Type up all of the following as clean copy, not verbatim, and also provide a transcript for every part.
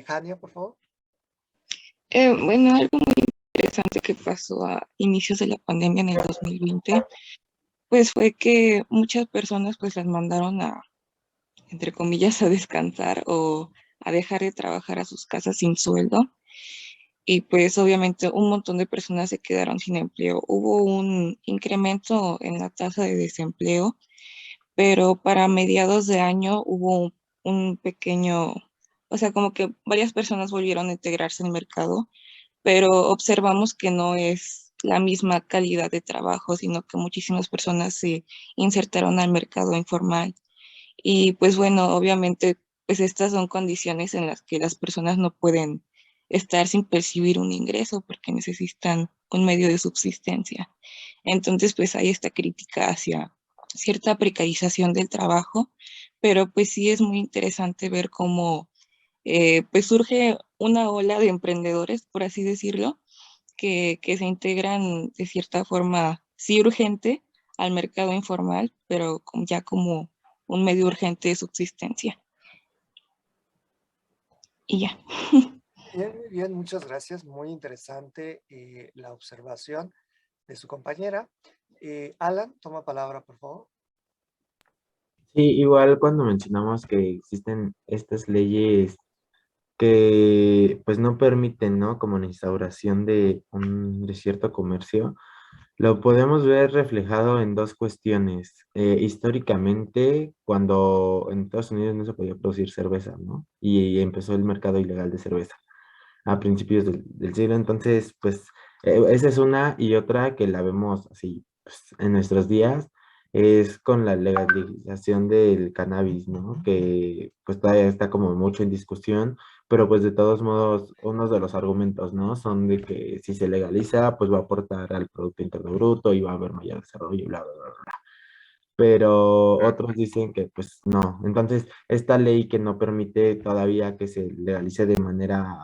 Jania, por favor. Bueno, algo muy interesante que pasó a inicios de la pandemia en el 2020, pues fue que muchas personas pues las mandaron a, entre comillas, a descansar o a dejar de trabajar a sus casas sin sueldo. Y pues obviamente un montón de personas se quedaron sin empleo. Hubo un incremento en la tasa de desempleo, pero para mediados de año hubo un pequeño, o sea, como que varias personas volvieron a integrarse al mercado, pero observamos que no es la misma calidad de trabajo, sino que muchísimas personas se insertaron al mercado informal. Y pues bueno, obviamente, pues estas son condiciones en las que las personas no pueden estar sin percibir un ingreso porque necesitan un medio de subsistencia. Entonces, pues hay esta crítica hacia cierta precarización del trabajo, pero pues sí es muy interesante ver cómo pues surge una ola de emprendedores, por así decirlo, que se integran de cierta forma, sí urgente, al mercado informal, pero ya como un medio urgente de subsistencia. Y ya. Bien, muy bien, muchas gracias. Muy interesante la observación de su compañera. Alan, toma palabra, por favor. Sí, igual cuando mencionamos que existen estas leyes que pues no permiten, ¿no? Como la instauración de cierto comercio, lo podemos ver reflejado en dos cuestiones. Históricamente, cuando en Estados Unidos no se podía producir cerveza, ¿no? Y empezó el mercado ilegal de cerveza a principios del siglo. Entonces, pues, esa es una y otra que la vemos así pues, en nuestros días, es con la legalización del cannabis, ¿no? Que pues todavía está como mucho en discusión, pero pues de todos modos, unos de los argumentos, ¿no? Son de que si se legaliza, pues va a aportar al Producto Interno Bruto y va a haber mayor desarrollo y bla, bla, bla, bla. Pero otros dicen que pues no. Entonces, esta ley que no permite todavía que se legalice de manera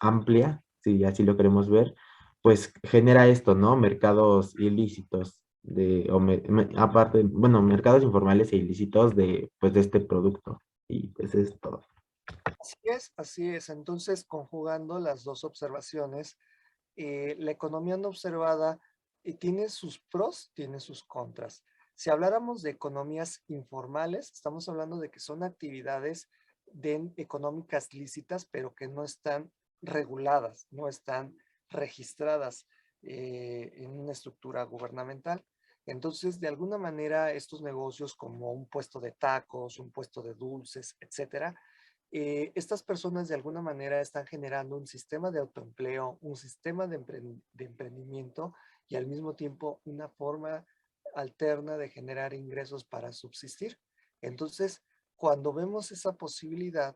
amplia, si así lo queremos ver, pues genera esto, ¿no? Mercados ilícitos aparte, bueno, mercados informales e ilícitos de pues de este producto. Y pues es todo. Así es, así es. Entonces, conjugando las dos observaciones, la economía no observada tiene sus pros, tiene sus contras. Si habláramos de economías informales, estamos hablando de que son actividades económicas lícitas, pero que no están reguladas, no están registradas en una estructura gubernamental. Entonces, de alguna manera, estos negocios como un puesto de tacos, un puesto de dulces, etcétera, estas personas de alguna manera están generando un sistema de autoempleo, un sistema de emprendimiento y al mismo tiempo una forma alterna de generar ingresos para subsistir. Entonces, cuando vemos esa posibilidad,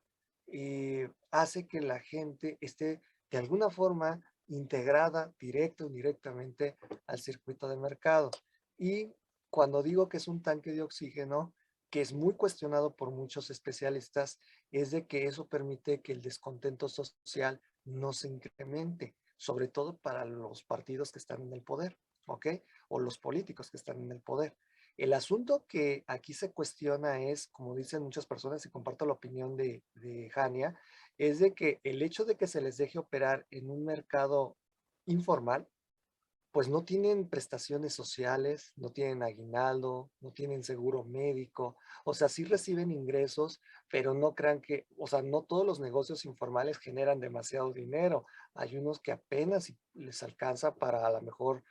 hace que la gente esté de alguna forma integrada directa o indirectamente al circuito de mercado. Y cuando digo que es un tanque de oxígeno, que es muy cuestionado por muchos especialistas, es de que eso permite que el descontento social no se incremente, sobre todo para los partidos que están en el poder, ¿ok? O los políticos que están en el poder. El asunto que aquí se cuestiona es, como dicen muchas personas, y comparto la opinión de Jania, es de que el hecho de que se les deje operar en un mercado informal, pues no tienen prestaciones sociales, no tienen aguinaldo, no tienen seguro médico, o sea, sí reciben ingresos, pero no crean que, o sea, no todos los negocios informales generan demasiado dinero. Hay unos que apenas les alcanza para a lo mejor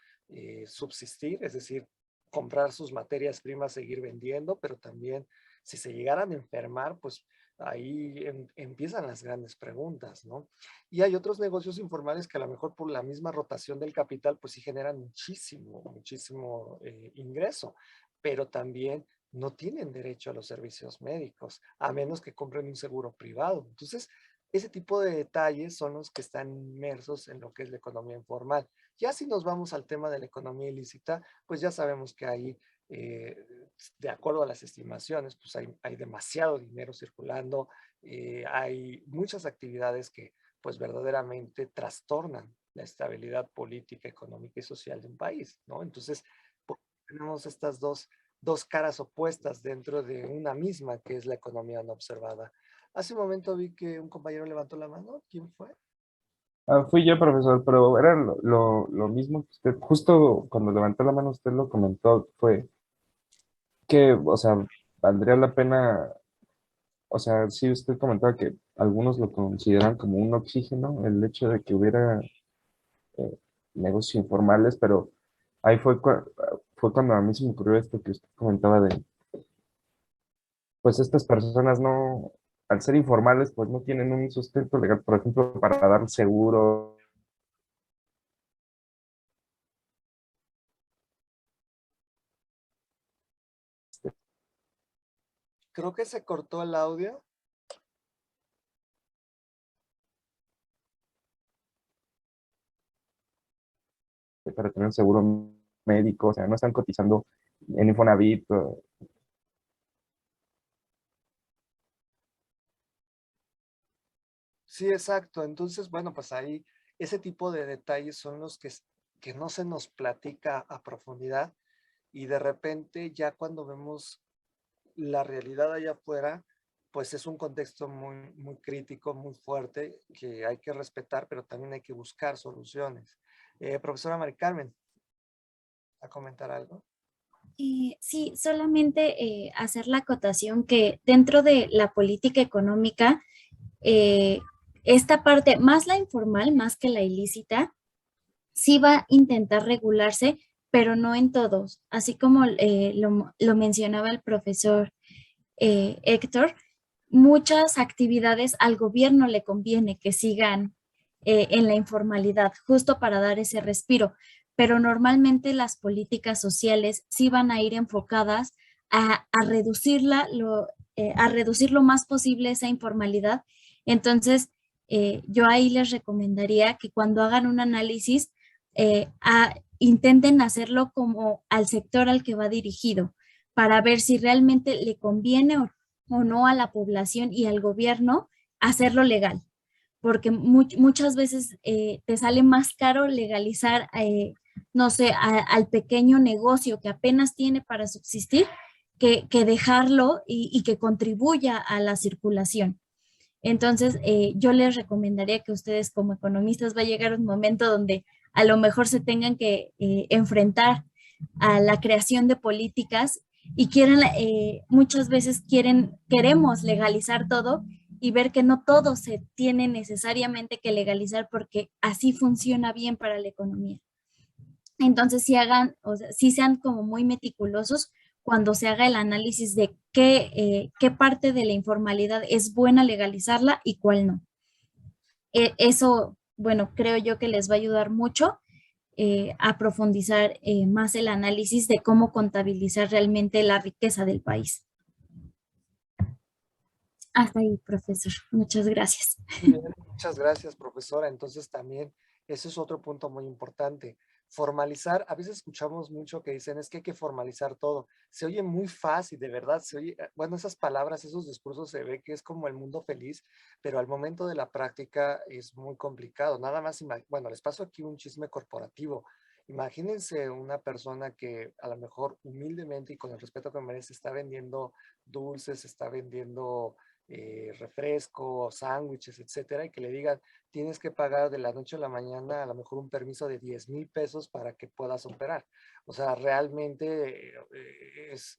subsistir, es decir, comprar sus materias primas, seguir vendiendo, pero también si se llegaran a enfermar, pues ahí empiezan las grandes preguntas, ¿no? Y hay otros negocios informales que a lo mejor por la misma rotación del capital, pues sí generan muchísimo, muchísimo ingreso, pero también no tienen derecho a los servicios médicos, a menos que compren un seguro privado. Entonces, ese tipo de detalles son los que están inmersos en lo que es la economía informal. Ya si nos vamos al tema de la economía ilícita, pues ya sabemos que ahí, eh, de acuerdo a las estimaciones, pues hay demasiado dinero circulando, hay muchas actividades que pues verdaderamente trastornan la estabilidad política, económica y social de un país, ¿no? Entonces, pues, tenemos estas dos caras opuestas dentro de una misma, que es la economía no observada. Hace un momento vi que un compañero levantó la mano. ¿Quién fue? Fui yo, profesor, pero era lo mismo que usted, justo cuando levantó la mano usted lo comentó, fue que, o sea, valdría la pena, o sea, sí usted comentaba que algunos lo consideran como un oxígeno, el hecho de que hubiera eh, negocios informales, pero ahí fue cuando a mí se me ocurrió esto que usted comentaba de, pues estas personas no, al ser informales, pues no tienen un sustento legal, por ejemplo, para dar seguro. Creo que se cortó el audio. Para tener un seguro médico, o sea, no están cotizando en Infonavit. Sí, exacto. Entonces, bueno, pues ahí ese tipo de detalles son los que no se nos platica a profundidad y de repente ya cuando vemos la realidad allá afuera, pues es un contexto muy crítico, muy fuerte, que hay que respetar, pero también hay que buscar soluciones. Profesora Mari Carmen, ¿a comentar algo? Sí, solamente hacer la acotación que dentro de la política económica, eh, esta parte, más la informal, más que la ilícita, sí va a intentar regularse, pero no en todos. Así como lo mencionaba el profesor Héctor, muchas actividades al gobierno le conviene que sigan en la informalidad, justo para dar ese respiro, pero normalmente las políticas sociales sí van a ir enfocadas a a reducir lo más posible esa informalidad. Entonces, yo ahí les recomendaría que cuando hagan un análisis, intenten hacerlo como al sector al que va dirigido, para ver si realmente le conviene o no a la población y al gobierno hacerlo legal, porque muchas veces te sale más caro legalizar, no sé, al pequeño negocio que apenas tiene para subsistir, que dejarlo y que contribuya a la circulación. Entonces, yo les recomendaría que ustedes como economistas va a llegar un momento donde a lo mejor se tengan que enfrentar a la creación de políticas y muchas veces queremos legalizar todo y ver que no todo se tiene necesariamente que legalizar porque así funciona bien para la economía. Entonces, o sea, sí sean como muy meticulosos cuando se haga el análisis de qué parte de la informalidad es buena legalizarla y cuál no. Eso, bueno, creo yo que les va a ayudar mucho a profundizar más el análisis de cómo contabilizar realmente la riqueza del país. Hasta ahí, profesor. Muchas gracias. Muy bien, muchas gracias, profesora. Entonces también, ese es otro punto muy importante. Formalizar, a veces escuchamos mucho que dicen es que hay que formalizar todo. Se oye muy fácil, de verdad, se oye, bueno, esas palabras, esos discursos se ve que es como el mundo feliz, pero al momento de la práctica es muy complicado. Nada más, bueno, les paso aquí un chisme corporativo. Imagínense una persona que a lo mejor humildemente y con el respeto que merece está vendiendo dulces, está vendiendo refrescos, sándwiches, etcétera, y que le digan, tienes que pagar de la noche a la mañana a lo mejor un permiso de 10,000 pesos para que puedas operar. O sea, realmente es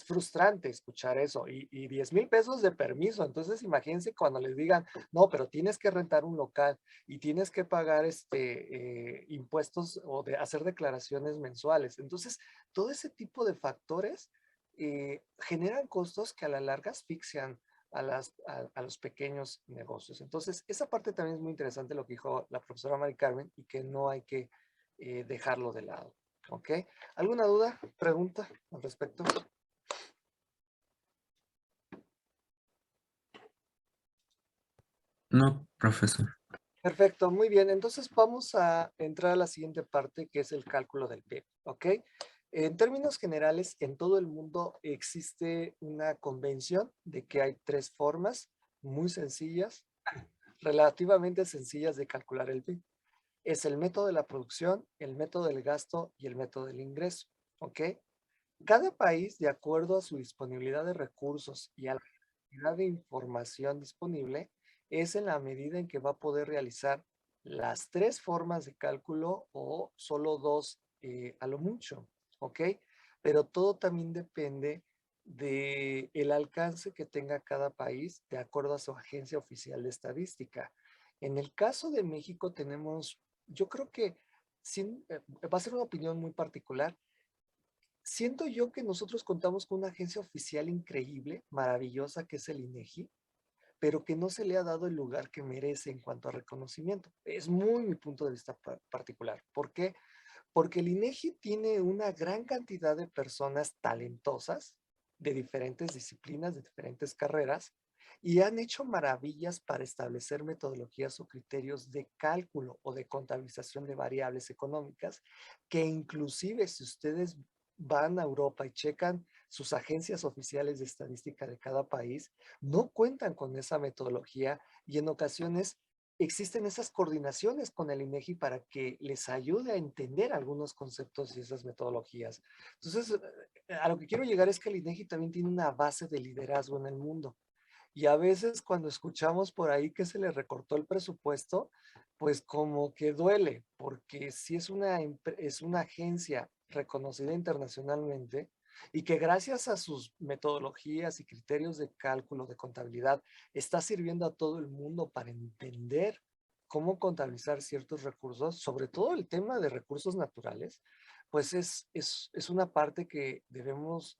frustrante escuchar eso y 10,000 pesos de permiso. Entonces, imagínense cuando les digan, no, pero tienes que rentar un local y tienes que pagar impuestos o de hacer declaraciones mensuales. Entonces, todo ese tipo de factores generan costos que a la larga asfixian a los pequeños negocios. Entonces, esa parte también es muy interesante lo que dijo la profesora Mari Carmen y que no hay que dejarlo de lado. ¿Ok? ¿Alguna duda, pregunta al respecto? No, profesor. Perfecto, muy bien. Entonces vamos a entrar a la siguiente parte que es el cálculo del PIB. ¿Ok? En términos generales, en todo el mundo existe una convención de que hay tres formas muy sencillas, relativamente sencillas de calcular el PIB. Es el método de la producción, el método del gasto y el método del ingreso. ¿Ok? Cada país, de acuerdo a su disponibilidad de recursos y a la cantidad de información disponible es en la medida en que va a poder realizar las 3 formas de cálculo o solo 2 a lo mucho, ¿ok? Pero todo también depende del alcance que tenga cada país de acuerdo a su agencia oficial de estadística. En el caso de México tenemos, yo creo que va a ser una opinión muy particular. Siento yo que nosotros contamos con una agencia oficial increíble, maravillosa, que es el INEGI, pero que no se le ha dado el lugar que merece en cuanto a reconocimiento. Es muy mi punto de vista particular. ¿Por qué? Porque el INEGI tiene una gran cantidad de personas talentosas de diferentes disciplinas, de diferentes carreras, y han hecho maravillas para establecer metodologías o criterios de cálculo o de contabilización de variables económicas, que inclusive si ustedes van a Europa y checan sus agencias oficiales de estadística de cada país, no cuentan con esa metodología y en ocasiones existen esas coordinaciones con el INEGI para que les ayude a entender algunos conceptos y esas metodologías. Entonces, a lo que quiero llegar es que el INEGI también tiene una base de liderazgo en el mundo. Y a veces cuando escuchamos por ahí que se le recortó el presupuesto, pues como que duele, porque si es una agencia reconocida internacionalmente y que gracias a sus metodologías y criterios de cálculo, de contabilidad, está sirviendo a todo el mundo para entender cómo contabilizar ciertos recursos, sobre todo el tema de recursos naturales, pues es una parte que debemos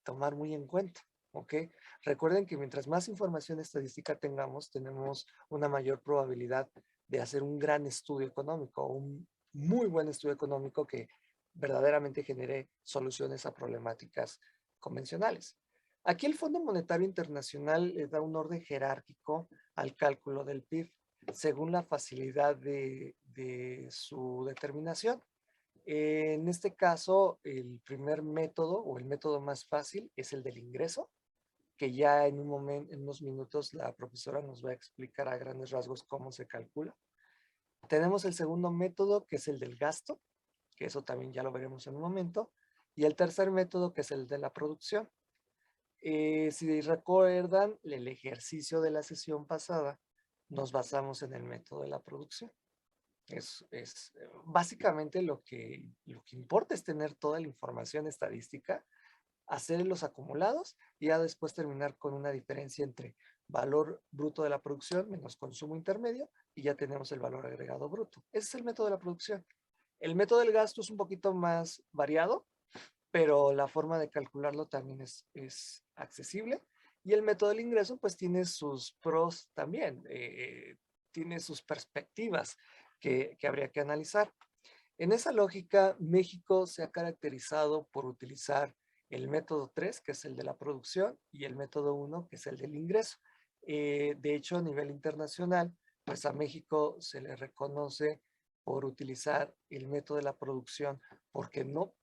tomar muy en cuenta. ¿Ok? Recuerden que mientras más información estadística tengamos, tenemos una mayor probabilidad de hacer un gran estudio económico, un muy buen estudio económico que verdaderamente genere soluciones a problemáticas convencionales. Aquí el Fondo Monetario Internacional le da un orden jerárquico al cálculo del PIB según la facilidad de su determinación. En este caso, el primer método o el método más fácil es el del ingreso, que ya en un momento, en unos minutos, la profesora nos va a explicar a grandes rasgos cómo se calcula. Tenemos el segundo método, que es el del gasto, que eso también ya lo veremos en un momento. Y el tercer método, que es el de la producción. Si recuerdan el ejercicio de la sesión pasada, nos basamos en el método de la producción. Básicamente lo que importa es tener toda la información estadística, hacer los acumulados y ya después terminar con una diferencia entre valor bruto de la producción menos consumo intermedio y ya tenemos el valor agregado bruto. Ese es el método de la producción. El método del gasto es un poquito más variado, pero la forma de calcularlo también es accesible. Y el método del ingreso pues tiene sus pros también, tiene sus perspectivas que habría que analizar. En esa lógica, México se ha caracterizado por utilizar el método 3, que es el de la producción, y el método 1, que es el del ingreso. De hecho, a nivel internacional, pues a México se le reconoce por utilizar el método de la producción, porque no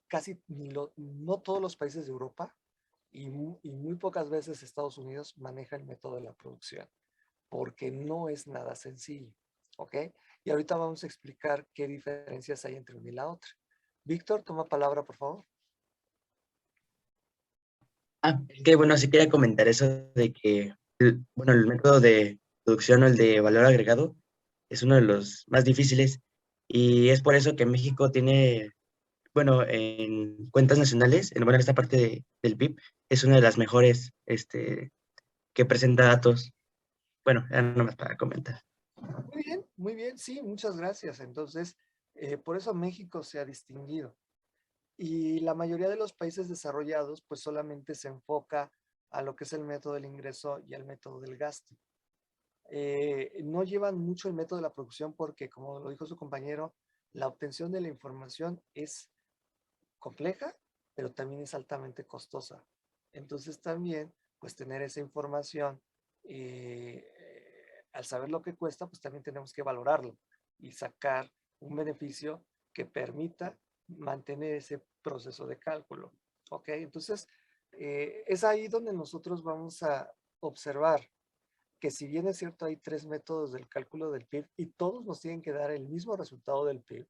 no todos los países de Europa y muy pocas veces Estados Unidos manejan el método de la producción, porque no es nada sencillo, ¿ok? Y ahorita vamos a explicar qué diferencias hay entre una y la otra. Víctor, toma palabra, por favor. Que bueno, sí quería comentar eso de que, bueno, el método de producción o el de valor agregado es uno de los más difíciles y es por eso que México tiene, bueno, en cuentas nacionales, bueno, en esta parte del PIB, es una de las mejores, que presenta datos. Bueno, era nomás para comentar. Muy bien, sí, muchas gracias. Entonces, por eso México se ha distinguido. Y la mayoría de los países desarrollados, pues solamente se enfoca a lo que es el método del ingreso y al método del gasto. No llevan mucho el método de la producción porque, como lo dijo su compañero, la obtención de la información es compleja, pero también es altamente costosa. Entonces también, pues tener esa información, al saber lo que cuesta, pues también tenemos que valorarlo y sacar un beneficio que permita mantener ese proceso de cálculo. ¿Ok? Entonces, es ahí donde nosotros vamos a observar que si bien es cierto hay 3 métodos del cálculo del PIB y todos nos tienen que dar el mismo resultado del PIB,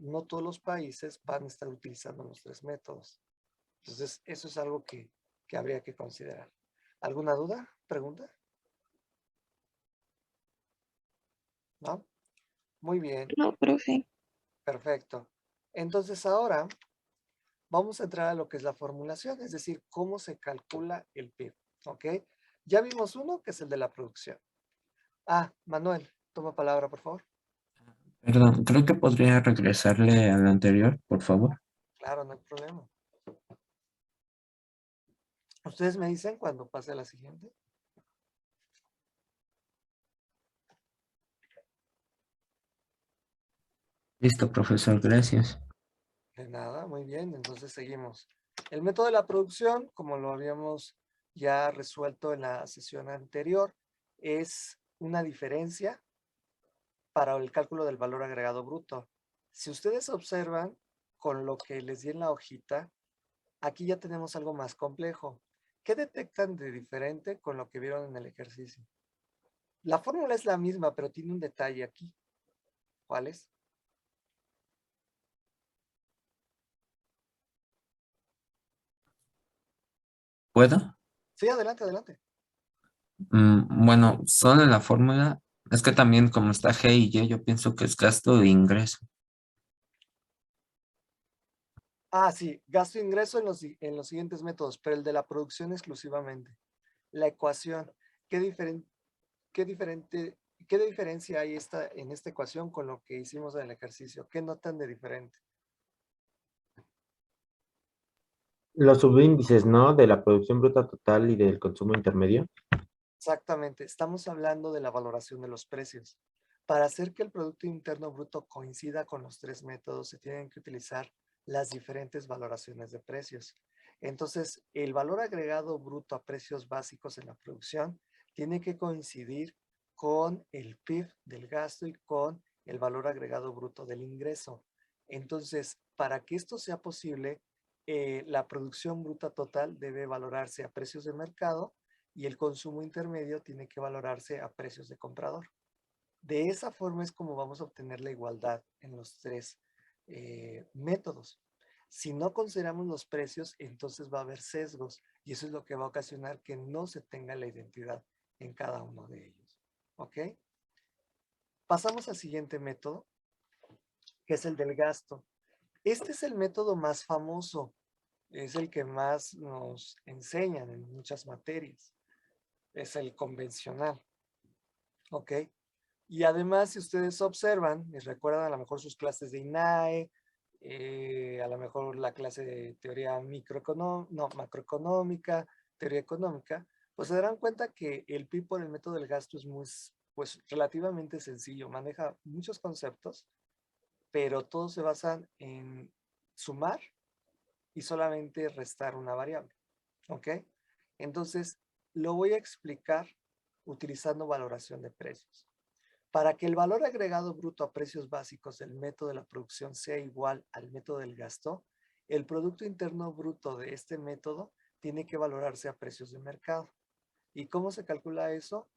no todos los países van a estar utilizando los 3 métodos. Entonces, eso es algo que habría que considerar. ¿Alguna duda? ¿Pregunta? ¿No? Muy bien, No, profe. perfecto. Entonces ahora vamos a entrar a lo que es la formulación, es decir, cómo se calcula el PIB, ¿ok? Ya vimos uno, que es el de la producción. Manuel, toma palabra, por favor. Perdón, creo que podría regresarle a lo anterior, por favor. Claro, no hay problema. Ustedes me dicen cuando pase a la siguiente. Listo, profesor, gracias. De nada, muy bien, entonces seguimos. El método de la producción, como lo habíamos ya resuelto en la sesión anterior, es una diferencia para el cálculo del valor agregado bruto. Si ustedes observan con lo que les di en la hojita, aquí ya tenemos algo más complejo. ¿Qué detectan de diferente con lo que vieron en el ejercicio? La fórmula es la misma, pero tiene un detalle aquí. ¿Cuál es? ¿Puedo? Sí, adelante, adelante. Bueno, solo la fórmula. Es que también como está G y Y, yo pienso que es gasto e ingreso. Sí, gasto e ingreso en los siguientes métodos, pero el de la producción exclusivamente. La ecuación, ¿qué, qué diferente, qué diferencia hay en esta ecuación con lo que hicimos en el ejercicio? ¿Qué notan de diferente? Los subíndices, ¿no? De la producción bruta total y del consumo intermedio. Exactamente, estamos hablando de la valoración de los precios. Para hacer que el Producto Interno Bruto coincida con los tres métodos, se tienen que utilizar las diferentes valoraciones de precios. Entonces, el valor agregado bruto a precios básicos en la producción tiene que coincidir con el PIB del gasto y con el valor agregado bruto del ingreso. Entonces, para que esto sea posible, la producción bruta total debe valorarse a precios de mercado y el consumo intermedio tiene que valorarse a precios de comprador. De esa forma es como vamos a obtener la igualdad en los tres métodos. Si no consideramos los precios, entonces va a haber sesgos y eso es lo que va a ocasionar que no se tenga la identidad en cada uno de ellos. ¿Ok? Pasamos al siguiente método, que es el del gasto. Este es el método más famoso, es el que más nos enseñan en muchas materias. Es el convencional. ¿Ok? Y además, si ustedes observan y recuerdan a lo mejor sus clases de INAE, a lo mejor la clase de teoría macroeconómica, teoría económica, pues se darán cuenta que el PIB por el método del gasto es muy, pues relativamente sencillo, maneja muchos conceptos, pero todos se basan en sumar y solamente restar una variable, ¿ok? Entonces, lo voy a explicar utilizando valoración de precios. Para que el valor agregado bruto a precios básicos del método de la producción sea igual al método del gasto, el Producto Interno Bruto de este método tiene que valorarse a precios de mercado. ¿Y cómo se calcula eso?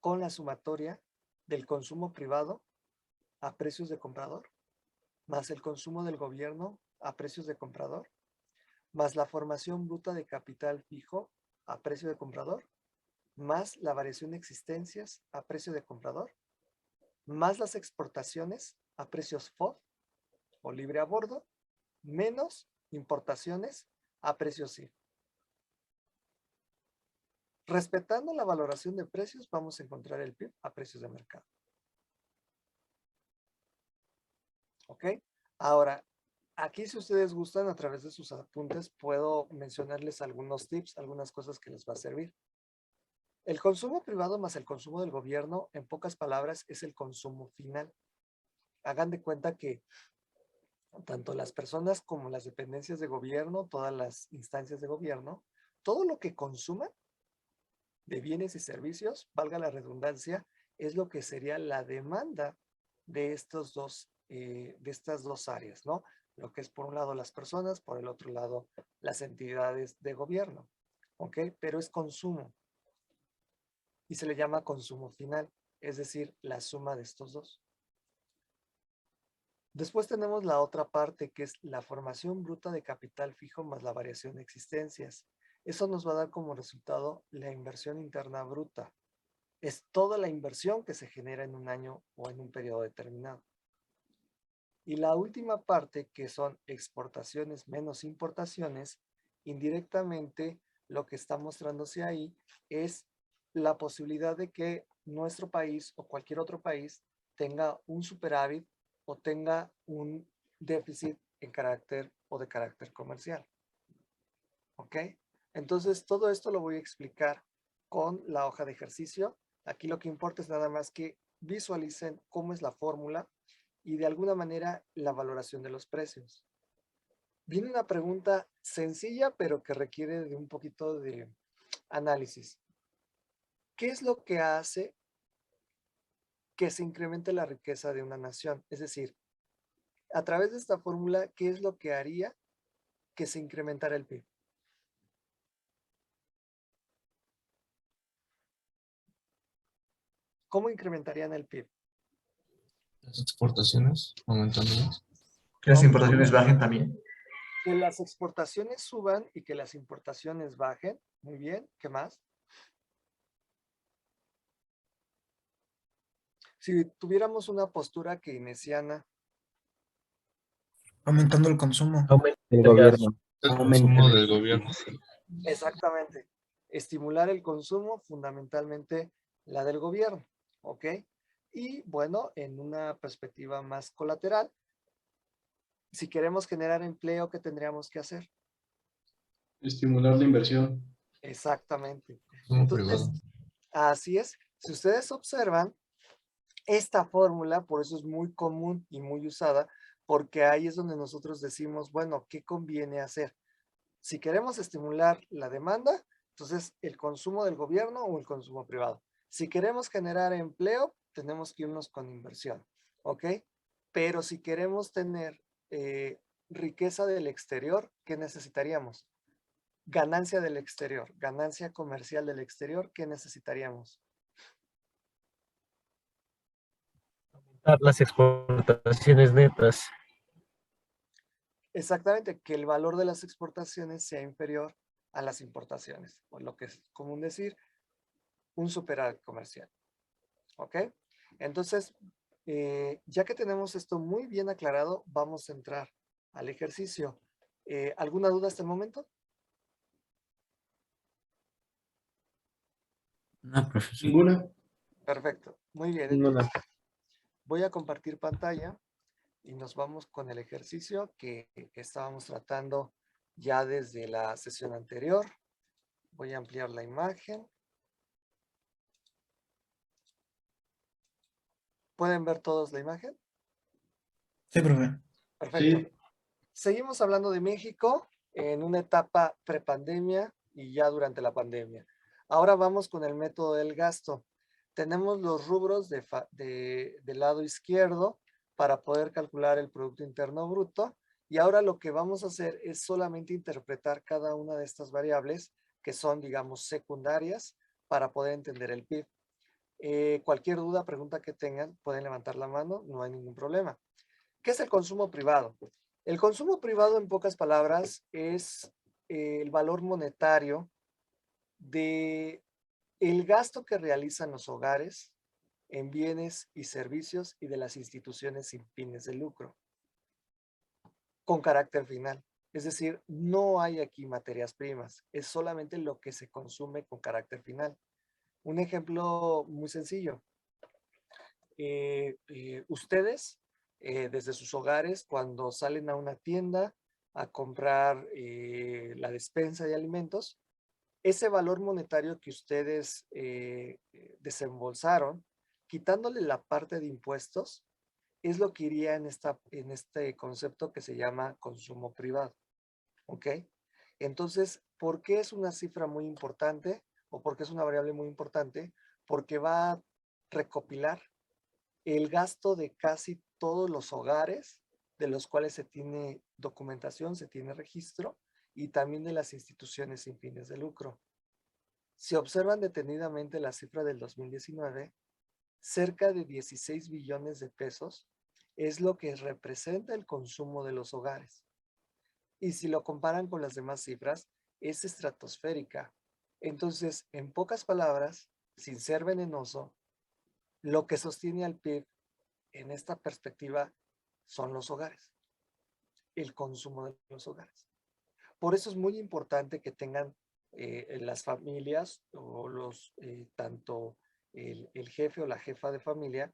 Con la sumatoria del consumo privado a precios de comprador, más el consumo del gobierno a precios de comprador, más la formación bruta de capital fijo a precio de comprador, más la variación de existencias a precio de comprador, más las exportaciones a precios FOB o libre a bordo, menos importaciones a precios CIF. Respetando la valoración de precios, vamos a encontrar el PIB a precios de mercado. ¿Ok? Ahora, aquí si ustedes gustan, a través de sus apuntes, puedo mencionarles algunos tips, algunas cosas que les va a servir. El consumo privado más el consumo del gobierno, en pocas palabras, es el consumo final. Hagan de cuenta que tanto las personas como las dependencias de gobierno, todas las instancias de gobierno, todo lo que consuman de bienes y servicios, valga la redundancia, es lo que sería la demanda de estas dos áreas, ¿no? Lo que es por un lado las personas, por el otro lado las entidades de gobierno, ¿ok? Pero es consumo y se le llama consumo final, es decir, la suma de estos dos. Después tenemos la otra parte que es la formación bruta de capital fijo más la variación de existencias. Eso nos va a dar como resultado la inversión interna bruta. Es toda la inversión que se genera en un año o en un periodo determinado. Y la última parte, que son exportaciones menos importaciones, indirectamente lo que está mostrándose ahí es la posibilidad de que nuestro país o cualquier otro país tenga un superávit o tenga un déficit en carácter o de carácter comercial. ¿Ok? Entonces, todo esto lo voy a explicar con la hoja de ejercicio. Aquí lo que importa es nada más que visualicen cómo es la fórmula y de alguna manera la valoración de los precios. Viene una pregunta sencilla, pero que requiere de un poquito de análisis. ¿Qué es lo que hace que se incremente la riqueza de una nación? Es decir, a través de esta fórmula, ¿qué es lo que haría que se incrementara el PIB? ¿Cómo incrementarían el PIB? Las exportaciones aumentando más. Que las ¿Cómo? importaciones bajen también. Que las exportaciones suban y que las importaciones bajen. Muy bien. ¿Qué más? Si tuviéramos una postura keynesiana, Aumentando el consumo. El gobierno. El consumo del gobierno. exactamente, estimular el consumo, fundamentalmente la del gobierno, ¿ok? Y bueno, en una perspectiva más colateral, si queremos generar empleo, ¿qué tendríamos que hacer? Estimular la inversión. Exactamente. Consumo Entonces, privado. así es. Si ustedes observan, esta fórmula, por eso es muy común y muy usada, porque ahí es donde nosotros decimos, bueno, ¿qué conviene hacer? Si queremos estimular la demanda, entonces el consumo del gobierno o el consumo privado. Si queremos generar empleo, tenemos que irnos con inversión, ¿ok? Pero si queremos tener riqueza del exterior, ¿qué necesitaríamos? Ganancia del exterior, ganancia comercial del exterior, ¿qué necesitaríamos? Las exportaciones netas. Exactamente, que el valor de las exportaciones sea inferior a las importaciones, o lo que es común decir, un superávit comercial. ¿Ok? Entonces, ya que tenemos esto muy bien aclarado, vamos a entrar al ejercicio. ¿Alguna duda hasta el momento? No, profesor. Ninguna. Perfecto, muy bien. Ninguna. Entonces, voy a compartir pantalla y nos vamos con el ejercicio que estábamos tratando ya desde la sesión anterior. Voy a ampliar la imagen. ¿Pueden ver todos la imagen? Sí, profe. Perfecto. Sí. Seguimos hablando de México en una etapa prepandemia y ya durante la pandemia. Ahora vamos con el método del gasto. Tenemos los rubros del lado izquierdo para poder calcular el Producto Interno Bruto. Y ahora lo que vamos a hacer es solamente interpretar cada una de estas variables que son, digamos, secundarias para poder entender el PIB. Cualquier duda, pregunta que tengan, pueden levantar la mano, no hay ningún problema. ¿Qué es el consumo privado? El consumo privado, en pocas palabras, es el valor monetario de el gasto que realizan los hogares en bienes y servicios y de las instituciones sin fines de lucro, con carácter final. Es decir, no hay aquí materias primas, es solamente lo que se consume con carácter final. Un ejemplo muy sencillo. Ustedes, desde sus hogares, cuando salen a una tienda a comprar la despensa de alimentos, ese valor monetario que ustedes desembolsaron, quitándole la parte de impuestos, es lo que iría en este concepto que se llama consumo privado. ¿Ok? Entonces, ¿por qué es una cifra muy importante o por qué es una variable muy importante? Porque va a recopilar el gasto de casi todos los hogares de los cuales se tiene documentación, se tiene registro, y también de las instituciones sin fines de lucro. Si observan detenidamente la cifra del 2019, cerca de 16 billones de pesos es lo que representa el consumo de los hogares. Y si lo comparan con las demás cifras, es estratosférica. Entonces, en pocas palabras, sin ser venenoso, lo que sostiene al PIB en esta perspectiva son los hogares, el consumo de los hogares. Por eso es muy importante que tengan las familias o tanto el jefe o la jefa de familia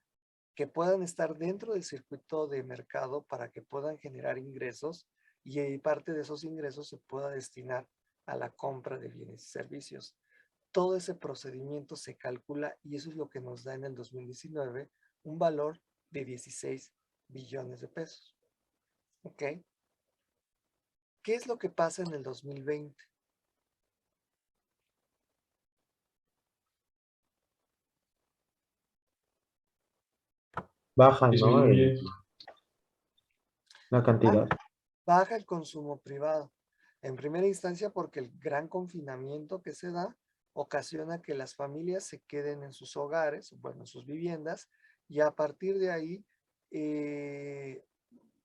que puedan estar dentro del circuito de mercado para que puedan generar ingresos y parte de esos ingresos se pueda destinar a la compra de bienes y servicios. Todo ese procedimiento se calcula y eso es lo que nos da en el 2019 un valor de 16 billones de pesos. ¿Ok? ¿Qué es lo que pasa en el 2020? Baja, ¿no? Disminuye. La cantidad. Baja el consumo privado. En primera instancia porque el gran confinamiento que se da ocasiona que las familias se queden en sus hogares, bueno, en sus viviendas, y a partir de ahí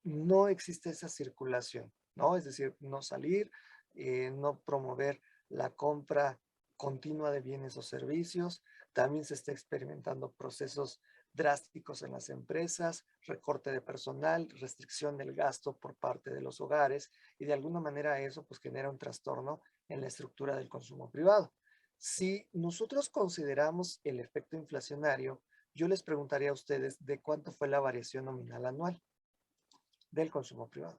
no existe esa circulación, ¿no? Es decir, no salir, no promover la compra continua de bienes o servicios. También se está experimentando procesos drásticos en las empresas, recorte de personal, restricción del gasto por parte de los hogares y de alguna manera eso pues genera un trastorno en la estructura del consumo privado. Si nosotros consideramos el efecto inflacionario, yo les preguntaría a ustedes de cuánto fue la variación nominal anual del consumo privado.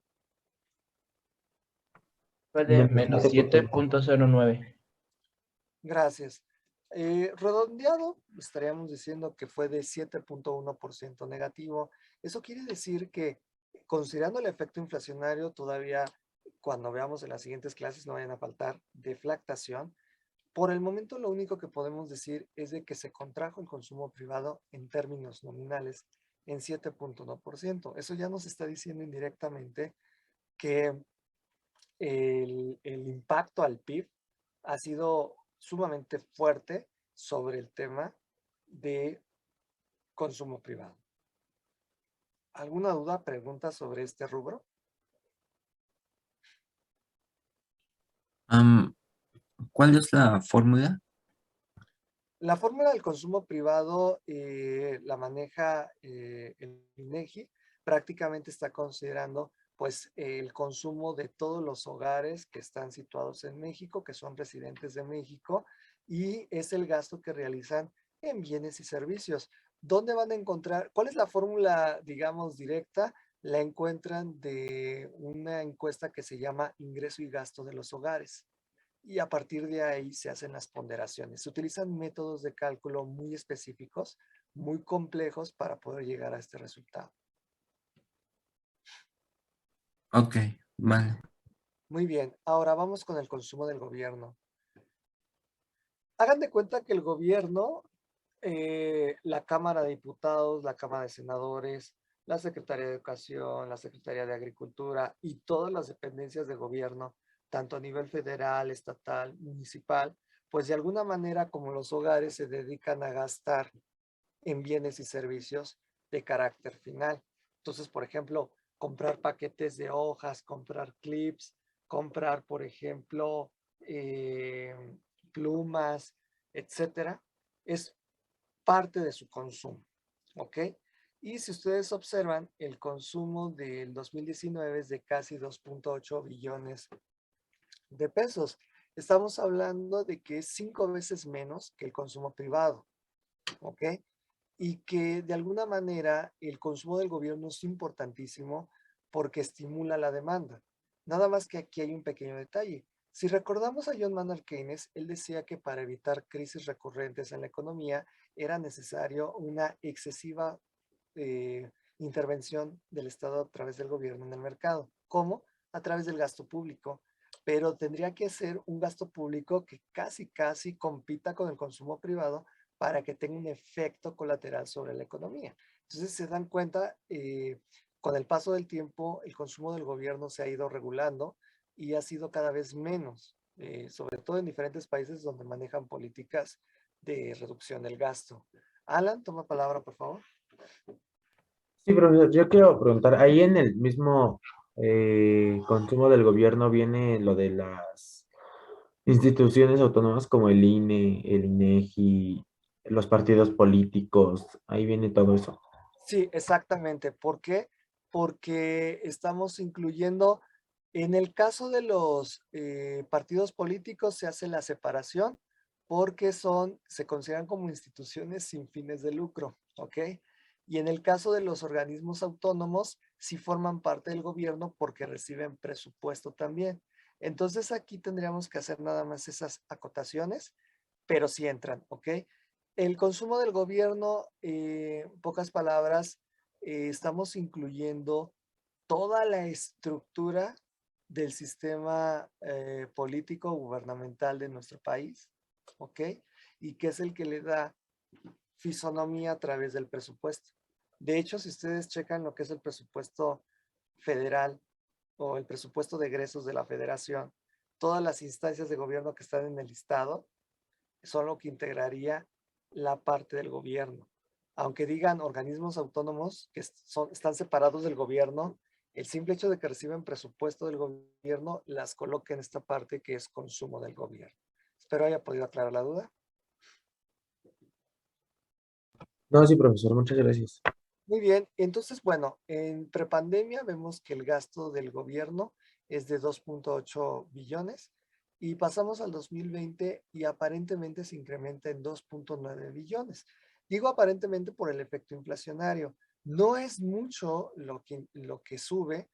Fue de Menos menos 7.09. Gracias. Redondeado, estaríamos diciendo que fue de 7.1% negativo. Eso quiere decir que, considerando el efecto inflacionario, todavía cuando veamos en las siguientes clases no vayan a faltar deflactación. Por el momento, lo único que podemos decir es de que se contrajo el consumo privado en términos nominales en 7.1%. Eso ya nos está diciendo indirectamente que el impacto al PIB ha sido sumamente fuerte sobre el tema de consumo privado. ¿Alguna duda, pregunta sobre este rubro? ¿Cuál es la fórmula? La fórmula del consumo privado la maneja el INEGI. Prácticamente está considerando pues el consumo de todos los hogares que están situados en México, que son residentes de México, y es el gasto que realizan en bienes y servicios. ¿Dónde van a encontrar? ¿Cuál es la fórmula, digamos, directa? La encuentran de una encuesta que se llama Ingreso y Gasto de los Hogares. Y a partir de ahí se hacen las ponderaciones. Se utilizan métodos de cálculo muy específicos, muy complejos para poder llegar a este resultado. Ok, vale. Muy bien, ahora vamos con el consumo del gobierno. Hagan de cuenta que el gobierno, la Cámara de Diputados, la Cámara de Senadores, la Secretaría de Educación, la Secretaría de Agricultura y todas las dependencias de gobierno, tanto a nivel federal, estatal, municipal, pues de alguna manera como los hogares se dedican a gastar en bienes y servicios de carácter final. Entonces, por ejemplo, comprar paquetes de hojas, comprar clips, comprar, por ejemplo, plumas, etcétera, es parte de su consumo, ¿ok? Y si ustedes observan, el consumo del 2019 es de casi 2.8 billones de pesos. Estamos hablando de que es 5 veces menos que el consumo privado, ¿ok? Y que de alguna manera el consumo del gobierno es importantísimo porque estimula la demanda. Nada más que aquí hay un pequeño detalle. Si recordamos a John Maynard Keynes, él decía que para evitar crisis recurrentes en la economía era necesario una excesiva intervención del Estado a través del gobierno en el mercado. ¿Cómo? A través del gasto público. Pero tendría que ser un gasto público que casi compita con el consumo privado para que tenga un efecto colateral sobre la economía. Entonces se dan cuenta, con el paso del tiempo, el consumo del gobierno se ha ido regulando y ha sido cada vez menos, sobre todo en diferentes países donde manejan políticas de reducción del gasto. Alan, toma palabra, por favor. Sí, profesor, yo quiero preguntar, ahí en el mismo consumo del gobierno viene lo de las Instituciones autónomas como el INE, el INEGI, los partidos políticos, ahí viene todo eso. Sí, exactamente. ¿Por qué? Porque estamos incluyendo, en el caso de los partidos políticos se hace la separación porque se consideran como instituciones sin fines de lucro, ¿ok? Y en el caso de los organismos autónomos, sí forman parte del gobierno porque reciben presupuesto también. Entonces aquí tendríamos que hacer nada más esas acotaciones, pero sí entran, ¿ok? El consumo del gobierno, en pocas palabras, estamos incluyendo toda la estructura del sistema político gubernamental de nuestro país, ¿ok? Y que es el que le da fisonomía a través del presupuesto. De hecho, si ustedes checan lo que es el presupuesto federal o el presupuesto de egresos de la federación, todas las instancias de gobierno que están en el listado son lo que integraría la parte del gobierno. Aunque digan organismos autónomos que están separados del gobierno, el simple hecho de que reciben presupuesto del gobierno las coloca en esta parte que es consumo del gobierno. Espero haya podido aclarar la duda. No, sí, profesor, muchas gracias. Muy bien, entonces, bueno, en prepandemia vemos que el gasto del gobierno es de 2.8 billones y pasamos al 2020 y aparentemente se incrementa en 2.9 billones. Digo aparentemente por el efecto inflacionario. No es mucho lo que sube,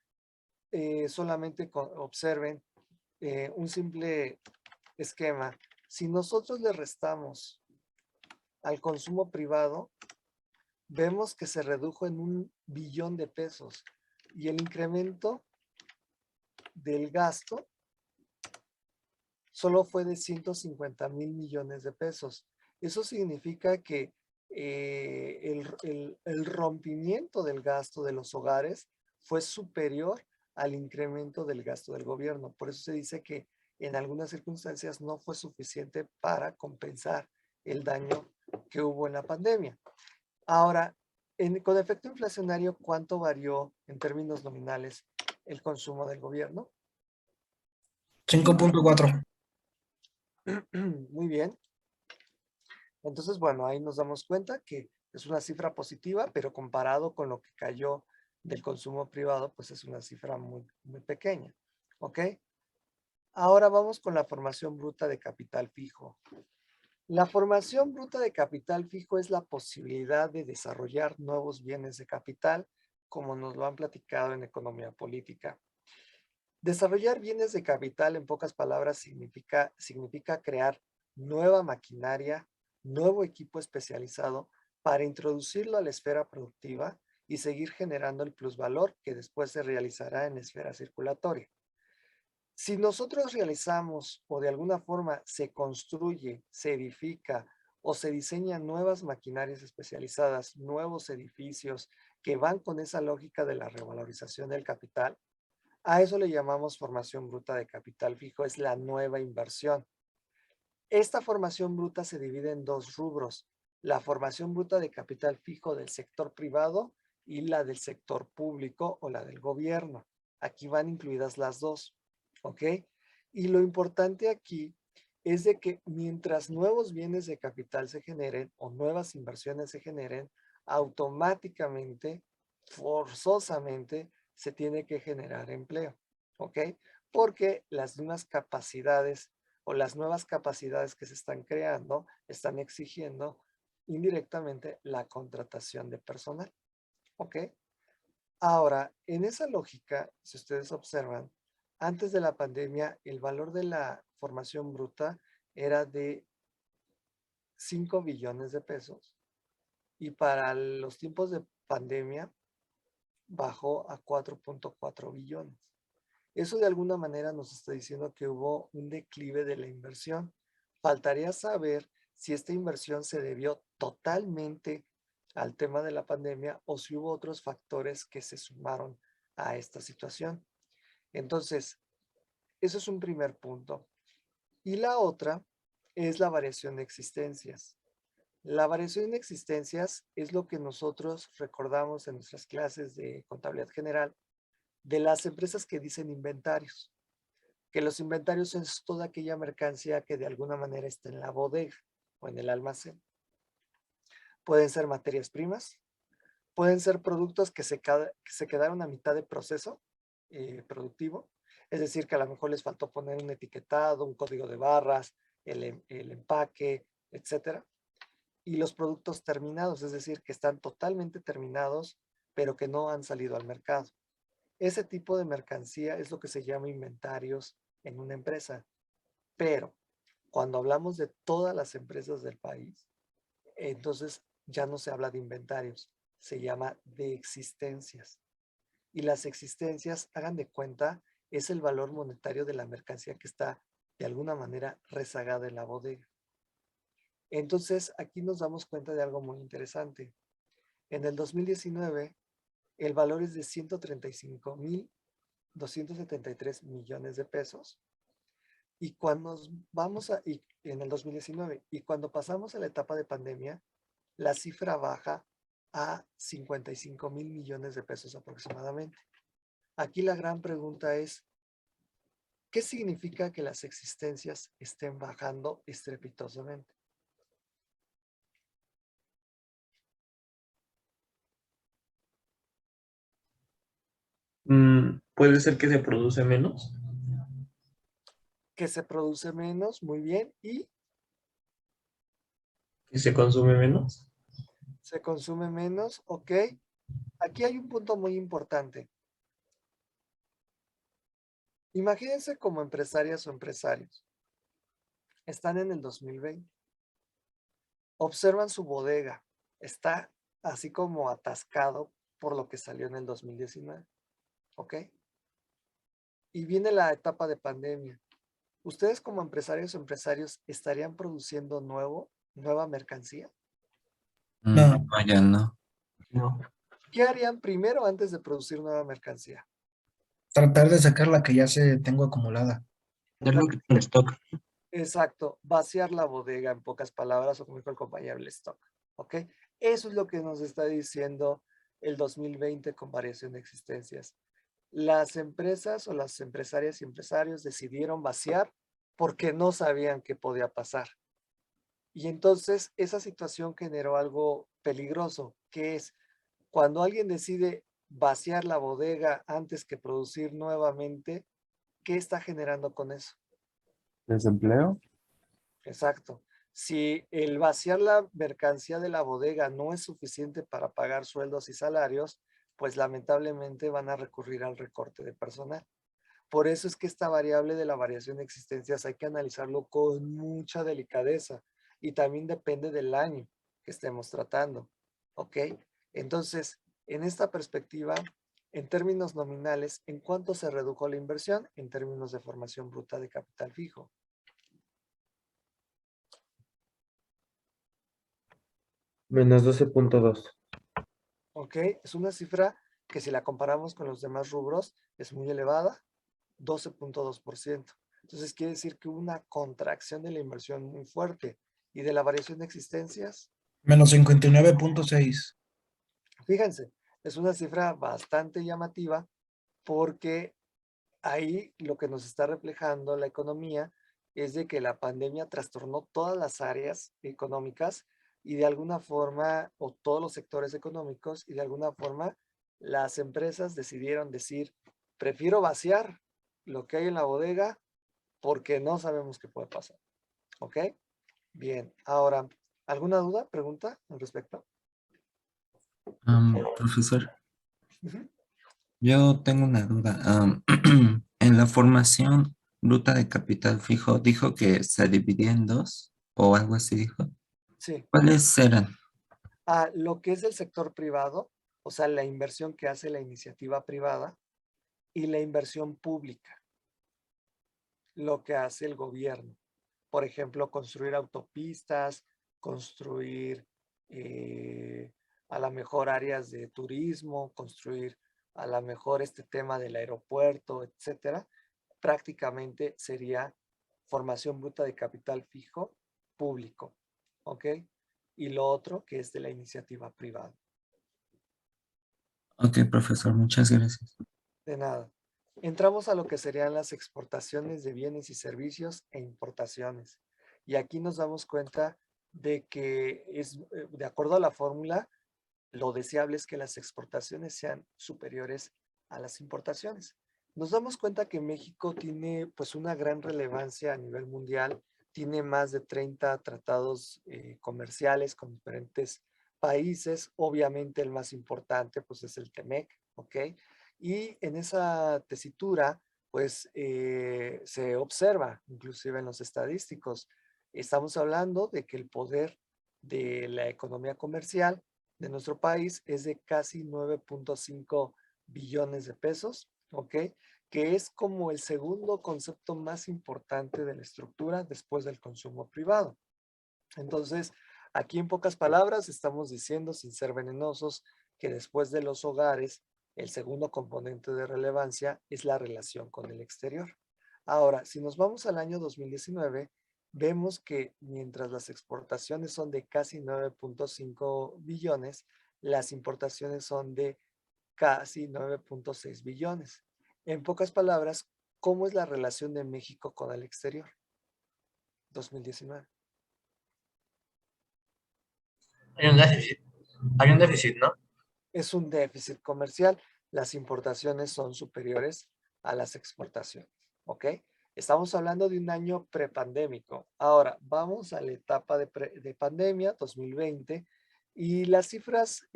solamente observen un simple esquema. Si nosotros le restamos al consumo privado, vemos que se redujo en 1 billón de pesos y el incremento del gasto solo fue de 150,000 millones de pesos. Eso significa que el rompimiento del gasto de los hogares fue superior al incremento del gasto del gobierno. Por eso se dice que en algunas circunstancias no fue suficiente para compensar el daño que hubo en la pandemia. Ahora, con efecto inflacionario, ¿cuánto varió en términos nominales el consumo del gobierno? 5.4. Muy bien. Entonces, bueno, ahí nos damos cuenta que es una cifra positiva, pero comparado con lo que cayó del consumo privado, pues es una cifra muy, muy pequeña. ¿Ok? Ahora vamos con la formación bruta de capital fijo. La formación bruta de capital fijo es la posibilidad de desarrollar nuevos bienes de capital, como nos lo han platicado en economía política. Desarrollar bienes de capital, en pocas palabras, significa crear nueva maquinaria, nuevo equipo especializado para introducirlo a la esfera productiva y seguir generando el plusvalor que después se realizará en la esfera circulatoria. Si nosotros realizamos o de alguna forma se construye, se edifica o se diseñan nuevas maquinarias especializadas, nuevos edificios que van con esa lógica de la revalorización del capital, a eso le llamamos formación bruta de capital fijo, es la nueva inversión. Esta formación bruta se divide en dos rubros, la formación bruta de capital fijo del sector privado y la del sector público o la del gobierno. Aquí van incluidas las dos. ¿Ok? Y lo importante aquí es de que mientras nuevos bienes de capital se generen o nuevas inversiones se generen, automáticamente, forzosamente, se tiene que generar empleo. ¿Ok? Porque las nuevas capacidades o las nuevas capacidades que se están creando están exigiendo indirectamente la contratación de personal. ¿Ok? Ahora, en esa lógica, si ustedes observan, antes de la pandemia, el valor de la formación bruta era de 5 billones de pesos y para los tiempos de pandemia bajó a 4.4 billones. Eso de alguna manera nos está diciendo que hubo un declive de la inversión. Faltaría saber si esta inversión se debió totalmente al tema de la pandemia o si hubo otros factores que se sumaron a esta situación. Entonces, eso es un primer punto. Y la otra es la variación de existencias. La variación de existencias es lo que nosotros recordamos en nuestras clases de contabilidad general de las empresas que dicen inventarios. que los inventarios es toda aquella mercancía que de alguna manera está en la bodega o en el almacén. Pueden ser materias primas, pueden ser productos que se quedaron a mitad de proceso productivo, es decir, que a lo mejor les faltó poner un etiquetado, un código de barras, el empaque, etcétera. Y los productos terminados, es decir, que están totalmente terminados, pero que no han salido al mercado. Ese tipo de mercancía es lo que se llama inventarios en una empresa. Pero cuando hablamos de todas las empresas del país, entonces ya no se habla de inventarios, se llama de existencias. Y las existencias, hagan de cuenta, es el valor monetario de la mercancía que está de alguna manera rezagada en la bodega. Entonces, aquí nos damos cuenta de algo muy interesante. En el 2019, el valor es de 135,273 millones de pesos. Y cuando en el 2019, y cuando pasamos a la etapa de pandemia, la cifra baja a 55,000 millones de pesos aproximadamente. Aquí la gran pregunta es, ¿qué significa que las existencias estén bajando estrepitosamente? Puede ser que se produce menos. Que se produce menos, muy bien, y Que se consume menos. se consume menos, ok. Aquí hay un punto muy importante. Imagínense como empresarias o empresarios. Están en el 2020. Observan su bodega. Está así como atascado por lo que salió en el 2019. ¿Ok? Y viene la etapa de pandemia. ¿Ustedes como empresarios o empresarios estarían produciendo nueva mercancía? No. No, ya no. No. ¿Qué harían primero antes de producir nueva mercancía? Tratar de sacar la que ya se tengo acumulada. Es lo que tiene stock. Exacto, vaciar la bodega en pocas palabras, o como dijo el compañero, el stock. ¿Ok? Eso es lo que nos está diciendo el 2020 con variación de existencias. Las empresas o las empresarias y empresarios decidieron vaciar porque no sabían qué podía pasar. Y entonces esa situación generó algo peligroso, que es cuando alguien decide vaciar la bodega antes que producir nuevamente, ¿qué está generando con eso? ¿Desempleo? Exacto. Si el vaciar la mercancía de la bodega no es suficiente para pagar sueldos y salarios, pues lamentablemente van a recurrir al recorte de personal. Por eso es que esta variable de la variación de existencias hay que analizarlo con mucha delicadeza y también depende del año que estemos tratando. ¿Ok? Entonces, en esta perspectiva, en términos nominales, ¿en cuánto se redujo la inversión? En términos de formación bruta de capital fijo. Menos 12.2. ¿Ok? Es una cifra que si la comparamos con los demás rubros es muy elevada, 12.2%. Entonces quiere decir que hubo una contracción de la inversión muy fuerte y de la variación de existencias. Menos 59.6. Fíjense, es una cifra bastante llamativa porque ahí lo que nos está reflejando la economía es de que la pandemia trastornó todas las áreas económicas y de alguna forma, o todos los sectores económicos, y de alguna forma las empresas decidieron decir, prefiero vaciar lo que hay en la bodega porque no sabemos qué puede pasar. ¿Ok? Bien, ahora, ¿alguna duda, pregunta al respecto? Profesor, Ujú. yo tengo una duda. En la formación bruta de capital fijo, dijo que se dividía en dos o algo así dijo. Sí. ¿Cuáles eran? Lo que es el sector privado, o sea, la inversión que hace la iniciativa privada y la inversión pública, lo que hace el gobierno. Por ejemplo, construir autopistas, construir a lo mejor áreas de turismo, construir a lo mejor este tema del aeropuerto, etcétera. Prácticamente sería formación bruta de capital fijo público, ¿ok? Y lo otro que es de la iniciativa privada. Ok, profesor, muchas gracias. De nada. entramos a lo que serían las exportaciones de bienes y servicios e importaciones. Y aquí nos damos cuenta de que de acuerdo a la fórmula, lo deseable es que las exportaciones sean superiores a las importaciones. Nos damos cuenta que México tiene pues una gran relevancia a nivel mundial, tiene más de 30 tratados comerciales con diferentes países, obviamente el más importante pues es el TEMEC, ¿ok? Y en esa tesitura pues se observa, inclusive en los estadísticos, estamos hablando de que el poder de la economía comercial de nuestro país es de casi 9.5 billones de pesos, ¿ok? Que es como el segundo concepto más importante de la estructura después del consumo privado. Entonces, aquí en pocas palabras estamos diciendo, sin ser venenosos, que después de los hogares, el segundo componente de relevancia es la relación con el exterior. Ahora, si nos vamos al año 2019, vemos que mientras las exportaciones son de casi 9.5 billones, las importaciones son de casi 9.6 billones. En pocas palabras, ¿cómo es la relación de México con el exterior? 2019. Hay un déficit. Hay un déficit, ¿no? Es un déficit comercial. Las importaciones son superiores a las exportaciones, ¿ok? Estamos hablando de un año prepandémico. Ahora, vamos a la etapa de pandemia, 2020, y las cifras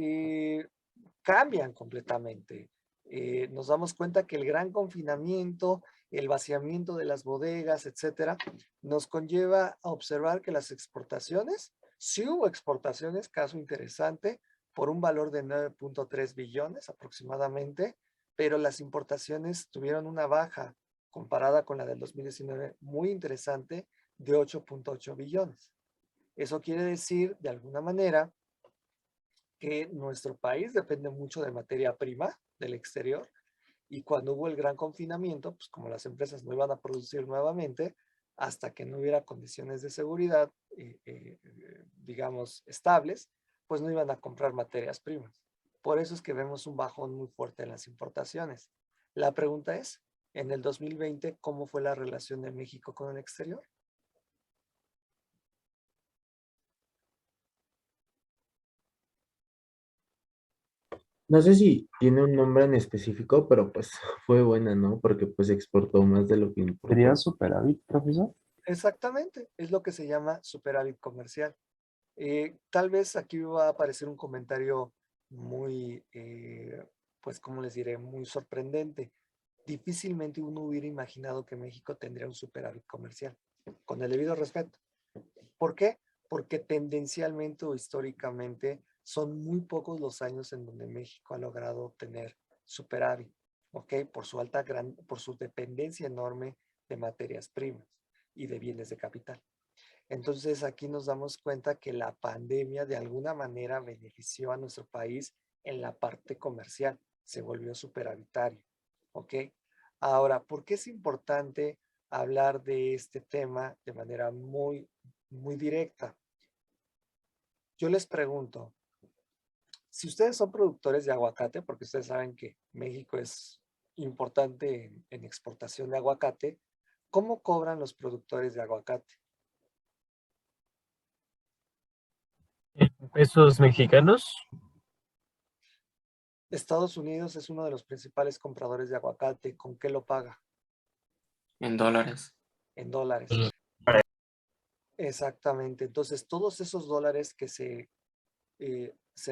cambian completamente. Nos damos cuenta que el gran confinamiento, el vaciamiento de las bodegas, etcétera, nos conlleva a observar que las exportaciones, sí hubo exportaciones, caso interesante, por un valor de 9.3 billones aproximadamente, pero las importaciones tuvieron una baja comparada con la del 2019 muy interesante de 8.8 billones. Eso quiere decir, de alguna manera, que nuestro país depende mucho de materia prima del exterior y cuando hubo el gran confinamiento, pues como las empresas no iban a producir nuevamente hasta que no hubiera condiciones de seguridad, digamos, estables, pues no iban a comprar materias primas. Por eso es que vemos un bajón muy fuerte en las importaciones. La pregunta es, en el 2020, ¿cómo fue la relación de México con el exterior? No sé si tiene un nombre en específico, pero pues fue buena, ¿no? Porque pues exportó más de lo que ¿Sería importó. superávit, profesor? Exactamente, es lo que se llama superávit comercial. Tal vez aquí va a aparecer un comentario muy, pues, ¿cómo les diré? Muy sorprendente. Difícilmente uno hubiera imaginado que México tendría un superávit comercial, con el debido respeto. ¿Por qué? Porque tendencialmente o históricamente son muy pocos los años en donde México ha logrado tener superávit, ¿ok? Por su dependencia enorme de materias primas y de bienes de capital. Entonces aquí nos damos cuenta que la pandemia de alguna manera benefició a nuestro país en la parte comercial, se volvió superavitario, ¿ok? Ahora, ¿por qué es importante hablar de este tema de manera muy directa? Yo les pregunto, si ustedes son productores de aguacate, porque ustedes saben que México es importante en exportación de aguacate, ¿cómo cobran los productores de aguacate? Pesos mexicanos. Estados Unidos es uno de los principales compradores de aguacate. ¿Con qué lo paga? En dólares. En dólares. Exactamente. Entonces, todos esos dólares que se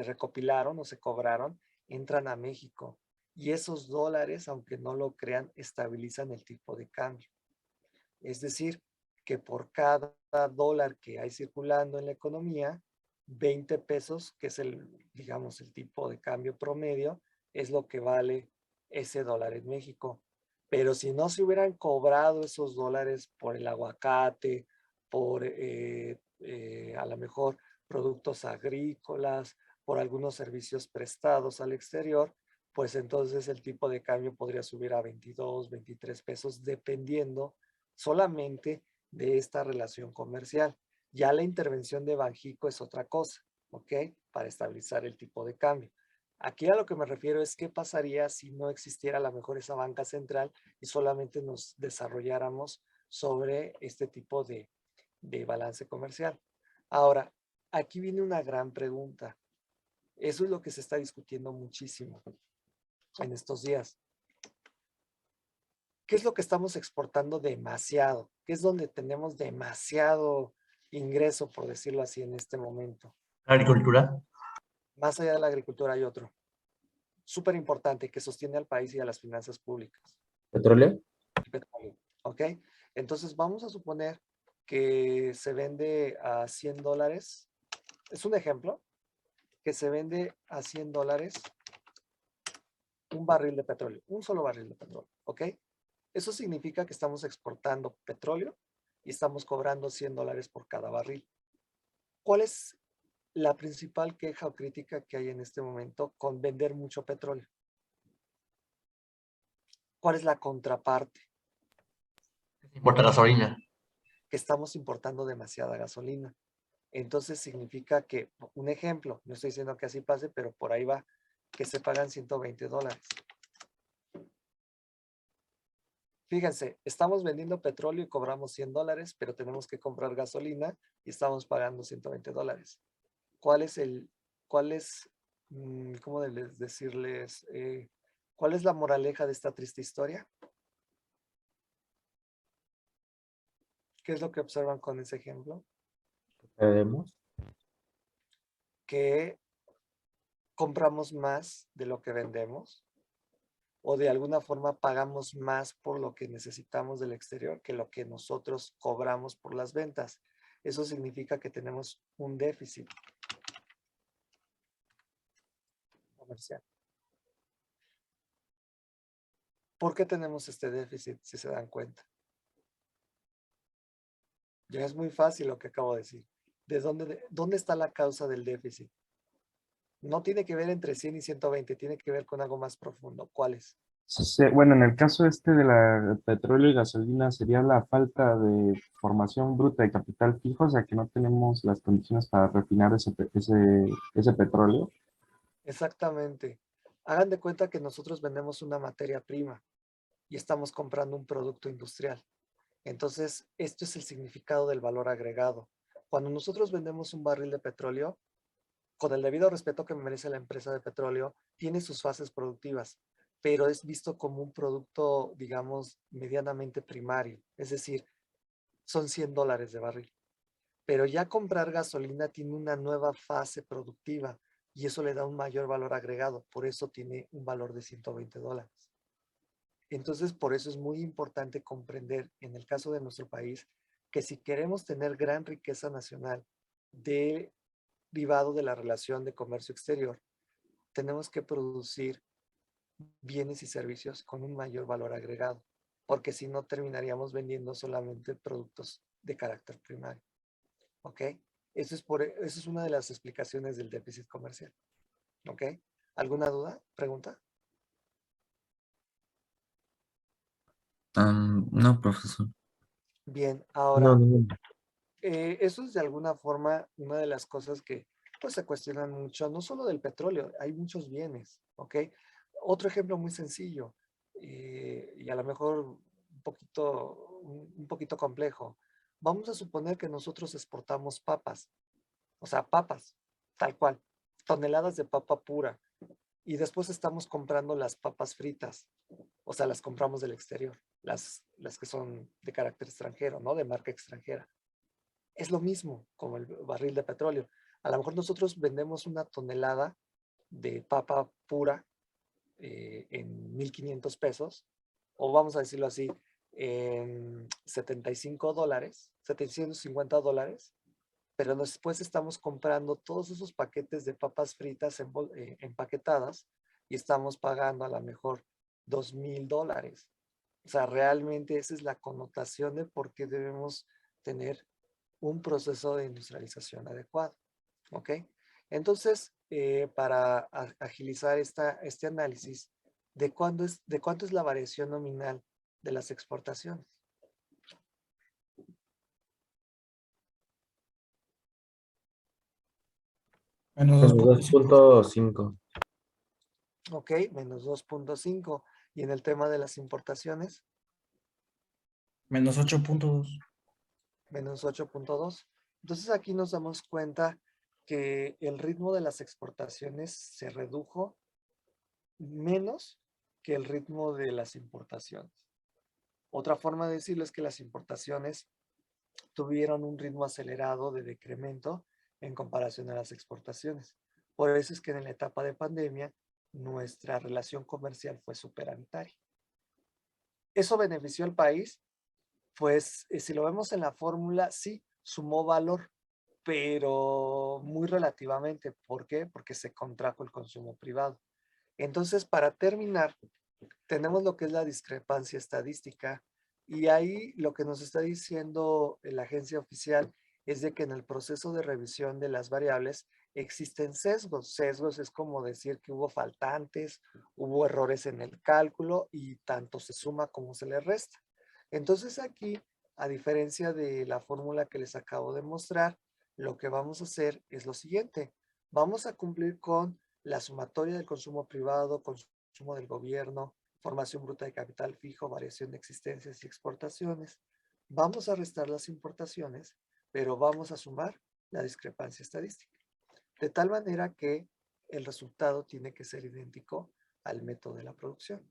recopilaron o se cobraron, entran a México. Y esos dólares, aunque no lo crean, estabilizan el tipo de cambio. Es decir, que por cada dólar que hay circulando en la economía, 20 pesos, que es digamos, el tipo de cambio promedio, es lo que vale ese dólar en México. Pero si no se hubieran cobrado esos dólares por el aguacate, por a lo mejor productos agrícolas, por algunos servicios prestados al exterior, pues entonces el tipo de cambio podría subir a 22, 23 pesos, dependiendo solamente de esta relación comercial. Ya la intervención de Banjico es otra cosa, ¿ok? Para estabilizar el tipo de cambio. Aquí a lo que me refiero es qué pasaría si no existiera a lo mejor esa banca central y solamente nos desarrolláramos sobre este tipo de balance comercial. Ahora, aquí viene una gran pregunta. Eso es lo que se está discutiendo muchísimo en estos días. ¿Qué es lo que estamos exportando demasiado? ¿Qué es donde tenemos demasiado ingreso, por decirlo así, en este momento? Agricultura. Más allá de la agricultura hay otro, súper importante, que sostiene al país y a las finanzas públicas. ¿Petróleo? El petróleo, ¿ok? Entonces vamos a suponer que se vende a $100. Es un ejemplo, que se vende a $100 un barril de petróleo, un solo barril de petróleo, ¿ok? Eso significa que estamos exportando petróleo y estamos cobrando $100 por cada barril. ¿Cuál es la principal queja o crítica que hay en este momento con vender mucho petróleo? ¿Cuál es la contraparte? Importa gasolina. Que estamos importando demasiada gasolina. Entonces significa que, un ejemplo, no estoy diciendo que así pase, pero por ahí va, que se pagan $120. Fíjense, estamos vendiendo petróleo y cobramos $100, pero tenemos que comprar gasolina y estamos pagando $120. ¿Cuál es cómo decirles, cuál es la moraleja de esta triste historia? ¿Qué es lo que observan con ese ejemplo? ¿Perdemos? Que compramos más de lo que vendemos o de alguna forma pagamos más por lo que necesitamos del exterior que lo que nosotros cobramos por las ventas. Eso significa que tenemos un déficit comercial. ¿Por qué tenemos este déficit, si se dan cuenta? Ya es muy fácil lo que acabo de decir. ¿Dónde está la causa del déficit? No tiene que ver entre 100 y 120, tiene que ver con algo más profundo. ¿Cuál es? Sí, bueno, en el caso este de la petróleo y gasolina sería la falta de formación bruta de capital fijo, o sea que no tenemos las condiciones para refinar ese petróleo. Exactamente. Hagan de cuenta que nosotros vendemos una materia prima y estamos comprando un producto industrial. Entonces, esto es el significado del valor agregado. Cuando nosotros vendemos un barril de petróleo, con el debido respeto que merece la empresa de petróleo, tiene sus fases productivas, pero es visto como un producto, digamos, medianamente primario. Es decir, son $100 de barril. Pero ya comprar gasolina tiene una nueva fase productiva y eso le da un mayor valor agregado. Por eso tiene un valor de $120. Entonces, por eso es muy importante comprender, en el caso de nuestro país, que si queremos tener gran riqueza nacional derivado de la relación de comercio exterior, tenemos que producir bienes y servicios con un mayor valor agregado, porque si no terminaríamos vendiendo solamente productos de carácter primario. ¿Ok? Eso es una de las explicaciones del déficit comercial. ¿Ok? ¿Alguna duda? ¿Pregunta? No, profesor. Bien, No, ahora, no. eso es de alguna forma una de las cosas que pues, se cuestionan mucho, no solo del petróleo, hay muchos bienes, ¿ok? Otro ejemplo muy sencillo y a lo mejor un poquito complejo. Vamos a suponer que nosotros exportamos papas, o sea, papas, tal cual, toneladas de papa pura, y después estamos comprando las papas fritas, o sea, las compramos del exterior, las que son de carácter extranjero, ¿no? De marca extranjera. Es lo mismo como el barril de petróleo. A lo mejor nosotros vendemos una tonelada de papa pura en 1,500 pesos, o vamos a decirlo así, en $75, $750, pero después estamos comprando todos esos paquetes de papas fritas empaquetadas y estamos pagando a lo mejor $2,000. O sea, realmente esa es la connotación de por qué debemos tener un proceso de industrialización adecuado. ¿Ok? Entonces, para agilizar este análisis, ¿de cuánto es la variación nominal de las exportaciones? Menos Menos 2.5. 2.5. Ok, menos 2.5. Y en el tema de las importaciones, Menos 8.2. menos 8.2. Entonces aquí nos damos cuenta que el ritmo de las exportaciones se redujo menos que el ritmo de las importaciones. Otra forma de decirlo es que las importaciones tuvieron un ritmo acelerado de decremento en comparación a las exportaciones. Por eso es que en la etapa de pandemia nuestra relación comercial fue superavitaria. ¿Eso benefició al país? Pues si lo vemos en la fórmula, sí, sumó valor, pero muy relativamente. ¿Por qué? Porque se contrajo el consumo privado. Entonces, para terminar, tenemos lo que es la discrepancia estadística y ahí lo que nos está diciendo la agencia oficial es de que en el proceso de revisión de las variables existen sesgos. Sesgos es como decir que hubo faltantes, hubo errores en el cálculo y tanto se suma como se le resta. Entonces aquí, a diferencia de la fórmula que les acabo de mostrar, lo que vamos a hacer es lo siguiente. Vamos a cumplir con la sumatoria del consumo privado, consumo del gobierno, formación bruta de capital fijo, variación de existencias y exportaciones. Vamos a restar las importaciones, pero vamos a sumar la discrepancia estadística. De tal manera que el resultado tiene que ser idéntico al método de la producción.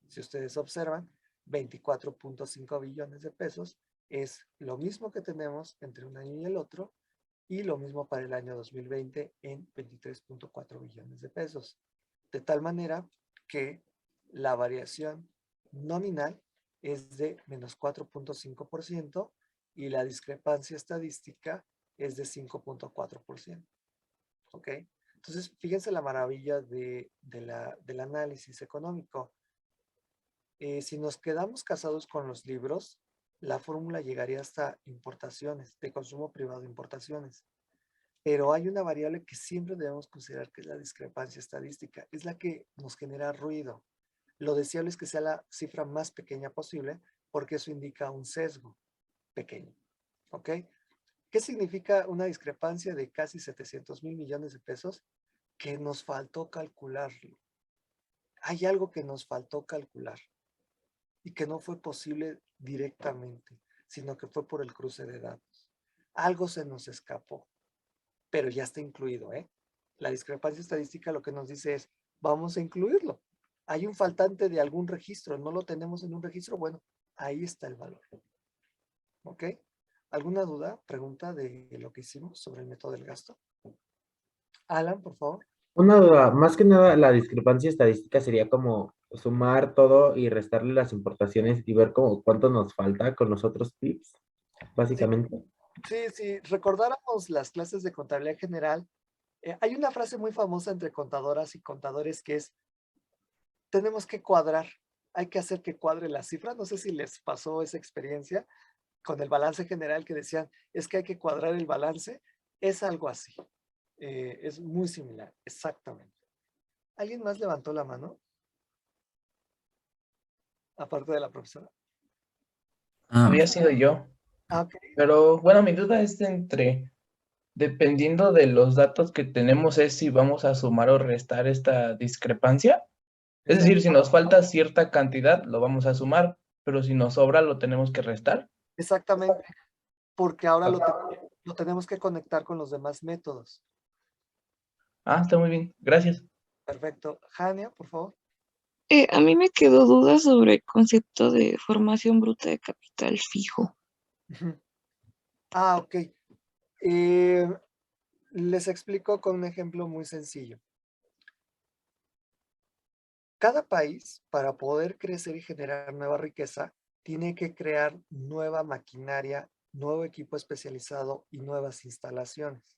Si ustedes observan, 24.5 billones de pesos es lo mismo que tenemos entre un año y el otro, y lo mismo para el año 2020 en 23.4 billones de pesos. De tal manera que la variación nominal es de menos 4.5% y la discrepancia estadística es de 5.4%. ¿Ok? Entonces, fíjense la maravilla del análisis económico. Si nos quedamos casados con los libros, la fórmula llegaría hasta importaciones, de consumo privado de importaciones. Pero hay una variable que siempre debemos considerar, que es la discrepancia estadística. Es la que nos genera ruido. Lo deseable es que sea la cifra más pequeña posible, porque eso indica un sesgo pequeño. ¿Ok? ¿Qué significa una discrepancia de casi 700,000 millones de pesos? Que nos faltó calcularlo. Hay algo que nos faltó calcular y que no fue posible directamente, sino que fue por el cruce de datos. Algo se nos escapó, pero ya está incluido, ¿eh? La discrepancia estadística lo que nos dice es, vamos a incluirlo. Hay un faltante de algún registro, no lo tenemos en un registro, bueno, ahí está el valor. ¿Ok? ¿Alguna duda, pregunta de lo que hicimos sobre el método del gasto? Alan, por favor. Una duda, más que nada, la discrepancia estadística sería como sumar todo y restarle las importaciones y ver como cuánto nos falta con los otros tips, básicamente. Sí, si recordáramos las clases de contabilidad general, hay una frase muy famosa entre contadoras y contadores que es, tenemos que cuadrar, hay que hacer que cuadre la cifra. No sé si les pasó esa experiencia con el balance general que decían, es que hay que cuadrar el balance. Es algo así. Es muy similar, exactamente. ¿Alguien más levantó la mano? Aparte de la profesora. Había sido yo. Ah, ok. Pero bueno, mi duda es dependiendo de los datos que tenemos, es si vamos a sumar o restar esta discrepancia. Es Exacto. decir, si nos falta cierta cantidad, lo vamos a sumar, pero si nos sobra, lo tenemos que restar. Exactamente, porque ahora lo tenemos que conectar con los demás métodos. Ah, está muy bien. Gracias. Perfecto. Jania, por favor. A mí me quedó duda sobre el concepto de formación bruta de capital fijo. Ah, ok. Les explico con un ejemplo muy sencillo. Cada país, para poder crecer y generar nueva riqueza, tiene que crear nueva maquinaria, nuevo equipo especializado y nuevas instalaciones.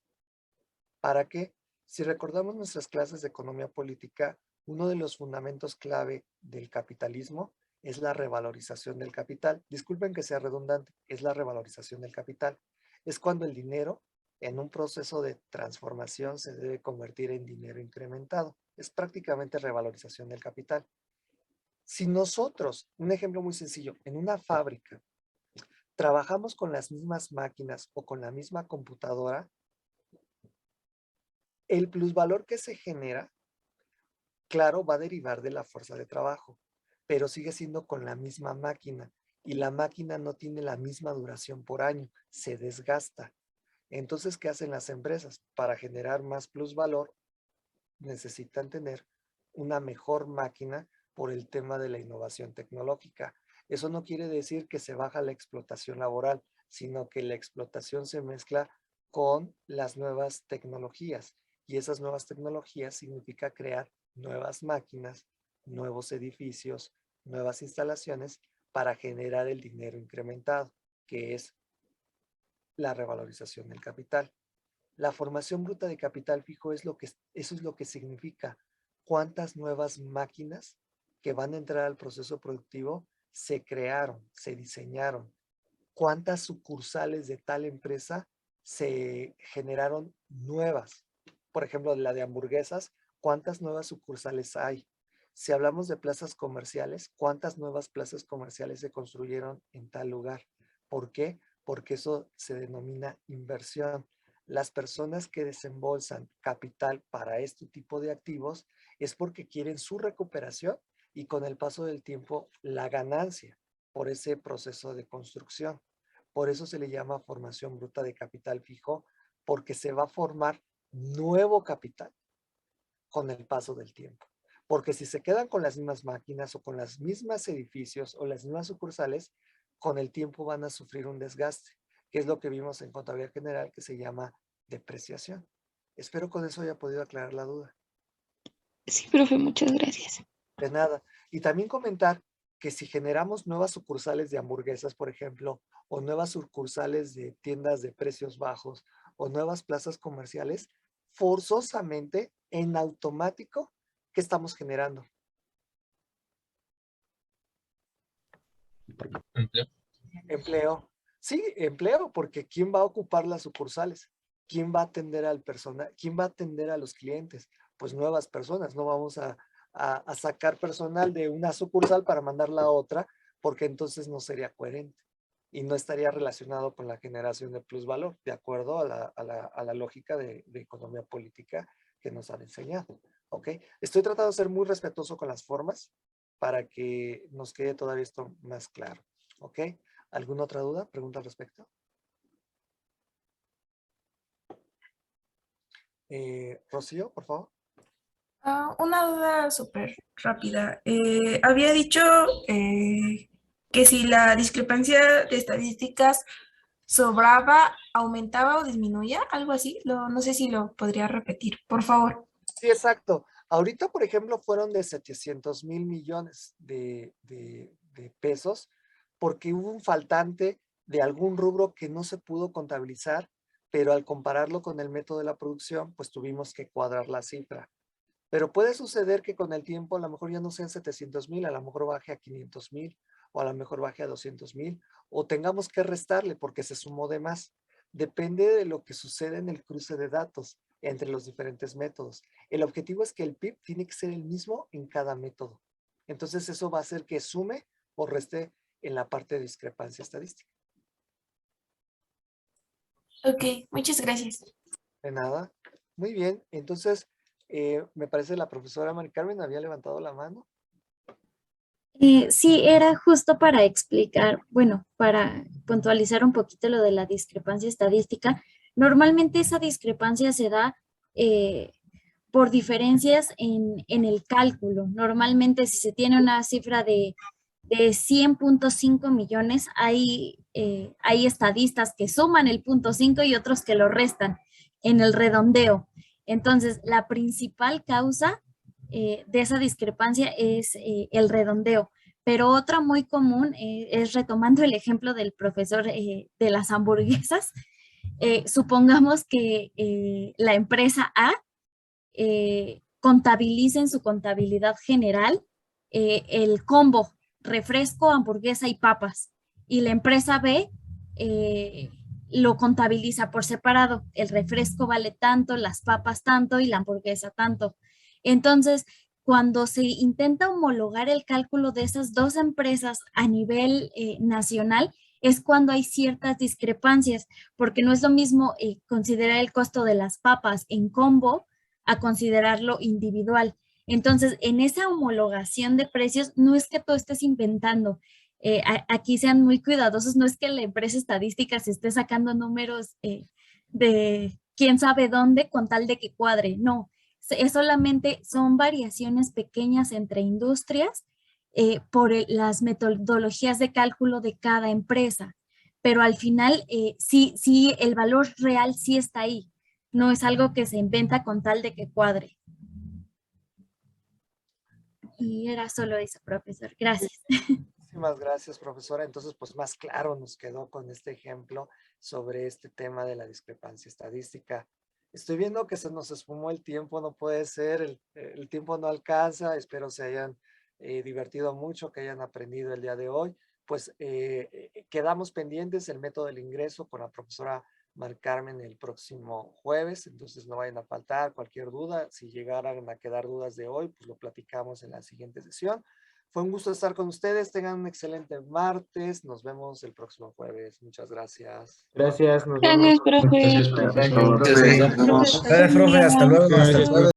¿Para qué? Si recordamos nuestras clases de economía política, uno de los fundamentos clave del capitalismo es la revalorización del capital. Disculpen que sea redundante, es la revalorización del capital. Es cuando el dinero en un proceso de transformación se debe convertir en dinero incrementado. Es prácticamente revalorización del capital. Si nosotros, un ejemplo muy sencillo, en una fábrica trabajamos con las mismas máquinas o con la misma computadora, el plusvalor que se genera, claro, va a derivar de la fuerza de trabajo, pero sigue siendo con la misma máquina y la máquina no tiene la misma duración por año, se desgasta. Entonces, ¿qué hacen las empresas? Para generar más plusvalor, necesitan tener una mejor máquina por el tema de la innovación tecnológica. Eso no quiere decir que se baja la explotación laboral, sino que la explotación se mezcla con las nuevas tecnologías. Y esas nuevas tecnologías significa crear nuevas máquinas, nuevos edificios, nuevas instalaciones para generar el dinero incrementado, que es la revalorización del capital. La formación bruta de capital fijo eso es lo que significa cuántas nuevas máquinas que van a entrar al proceso productivo se crearon, se diseñaron, cuántas sucursales de tal empresa se generaron nuevas. Por ejemplo, la de hamburguesas, ¿cuántas nuevas sucursales hay? Si hablamos de plazas comerciales, ¿cuántas nuevas plazas comerciales se construyeron en tal lugar? ¿Por qué? Porque eso se denomina inversión. Las personas que desembolsan capital para este tipo de activos es porque quieren su recuperación y con el paso del tiempo la ganancia por ese proceso de construcción. Por eso se le llama formación bruta de capital fijo, porque se va a formar nuevo capital con el paso del tiempo. Porque si se quedan con las mismas máquinas o con las mismas edificios o las mismas sucursales, con el tiempo van a sufrir un desgaste, que es lo que vimos en contabilidad general que se llama depreciación. Espero con eso haya podido aclarar la duda. Sí, profe, muchas gracias. De nada. Y también comentar que si generamos nuevas sucursales de hamburguesas, por ejemplo, o nuevas sucursales de tiendas de precios bajos o nuevas plazas comerciales, forzosamente, en automático, ¿qué estamos generando? Empleo. Empleo. Sí, empleo, porque ¿quién va a ocupar las sucursales? ¿Quién va a atender al personal? ¿Quién va a atender a los clientes? Pues nuevas personas. No vamos a sacar personal de una sucursal para mandarla a otra, porque entonces no sería coherente y no estaría relacionado con la generación de plusvalor, de acuerdo a la lógica de economía política que nos han enseñado. ¿Ok? Estoy tratando de ser muy respetuoso con las formas para que nos quede todavía esto más claro. ¿Ok? ¿Alguna otra duda? ¿Pregunta al respecto? Rocío, por favor. Una duda súper rápida. Había dicho que si la discrepancia de estadísticas sobraba, aumentaba o disminuía, algo así. No sé si lo podría repetir, por favor. Sí, exacto. Ahorita, por ejemplo, fueron de 700,000 millones de pesos porque hubo un faltante de algún rubro que no se pudo contabilizar, pero al compararlo con el método de la producción, pues tuvimos que cuadrar la cifra. Pero puede suceder que con el tiempo a lo mejor ya no sean 700,000, a lo mejor baje a 500,000 o a lo mejor baje a 200,000 o tengamos que restarle porque se sumó de más. Depende de lo que sucede en el cruce de datos entre los diferentes métodos. El objetivo es que el PIB tiene que ser el mismo en cada método. Entonces eso va a hacer que sume o reste en la parte de discrepancia estadística. Ok, muchas gracias. De nada. Muy bien. Entonces, me parece la profesora Mari Carmen había levantado la mano. Sí, era justo para explicar, bueno, para puntualizar un poquito lo de la discrepancia estadística. Normalmente esa discrepancia se da por diferencias en el cálculo. Normalmente si se tiene una cifra de 100.5 millones, hay estadistas que suman el 0.5 y otros que lo restan en el redondeo. Entonces, la principal causa de esa discrepancia es el redondeo. Pero otra muy común es, retomando el ejemplo del profesor de las hamburguesas, supongamos que la empresa A contabiliza en su contabilidad general el combo refresco, hamburguesa y papas. Y la empresa B lo contabiliza por separado. El refresco vale tanto, las papas tanto y la hamburguesa tanto. Entonces, cuando se intenta homologar el cálculo de esas dos empresas a nivel nacional, es cuando hay ciertas discrepancias, porque no es lo mismo considerar el costo de las papas en combo a considerarlo individual. Entonces, en esa homologación de precios, no es que tú estés inventando. Aquí sean muy cuidadosos, no es que la empresa estadística se esté sacando números de quién sabe dónde con tal de que cuadre. No, es solamente son variaciones pequeñas entre industrias por las metodologías de cálculo de cada empresa. Pero al final, sí, el valor real sí está ahí. No es algo que se inventa con tal de que cuadre. Y era solo eso, profesor. Gracias. Muchísimas gracias, profesora. Entonces, pues más claro nos quedó con este ejemplo sobre este tema de la discrepancia estadística. Estoy viendo que se nos esfumó el tiempo, no puede ser, el tiempo no alcanza. Espero se hayan divertido mucho, que hayan aprendido el día de hoy. Pues quedamos pendientes el método del ingreso con la profesora Mar Carmen el próximo jueves, entonces no vayan a faltar cualquier duda. Si llegaran a quedar dudas de hoy, pues lo platicamos en la siguiente sesión. Fue un gusto estar con ustedes. Tengan un excelente martes. Nos vemos el próximo jueves. Muchas gracias. Gracias, nos Gracias, vemos. profe. Gracias, profesor. Muchas gracias. Profe, hasta luego. Hasta el jueves.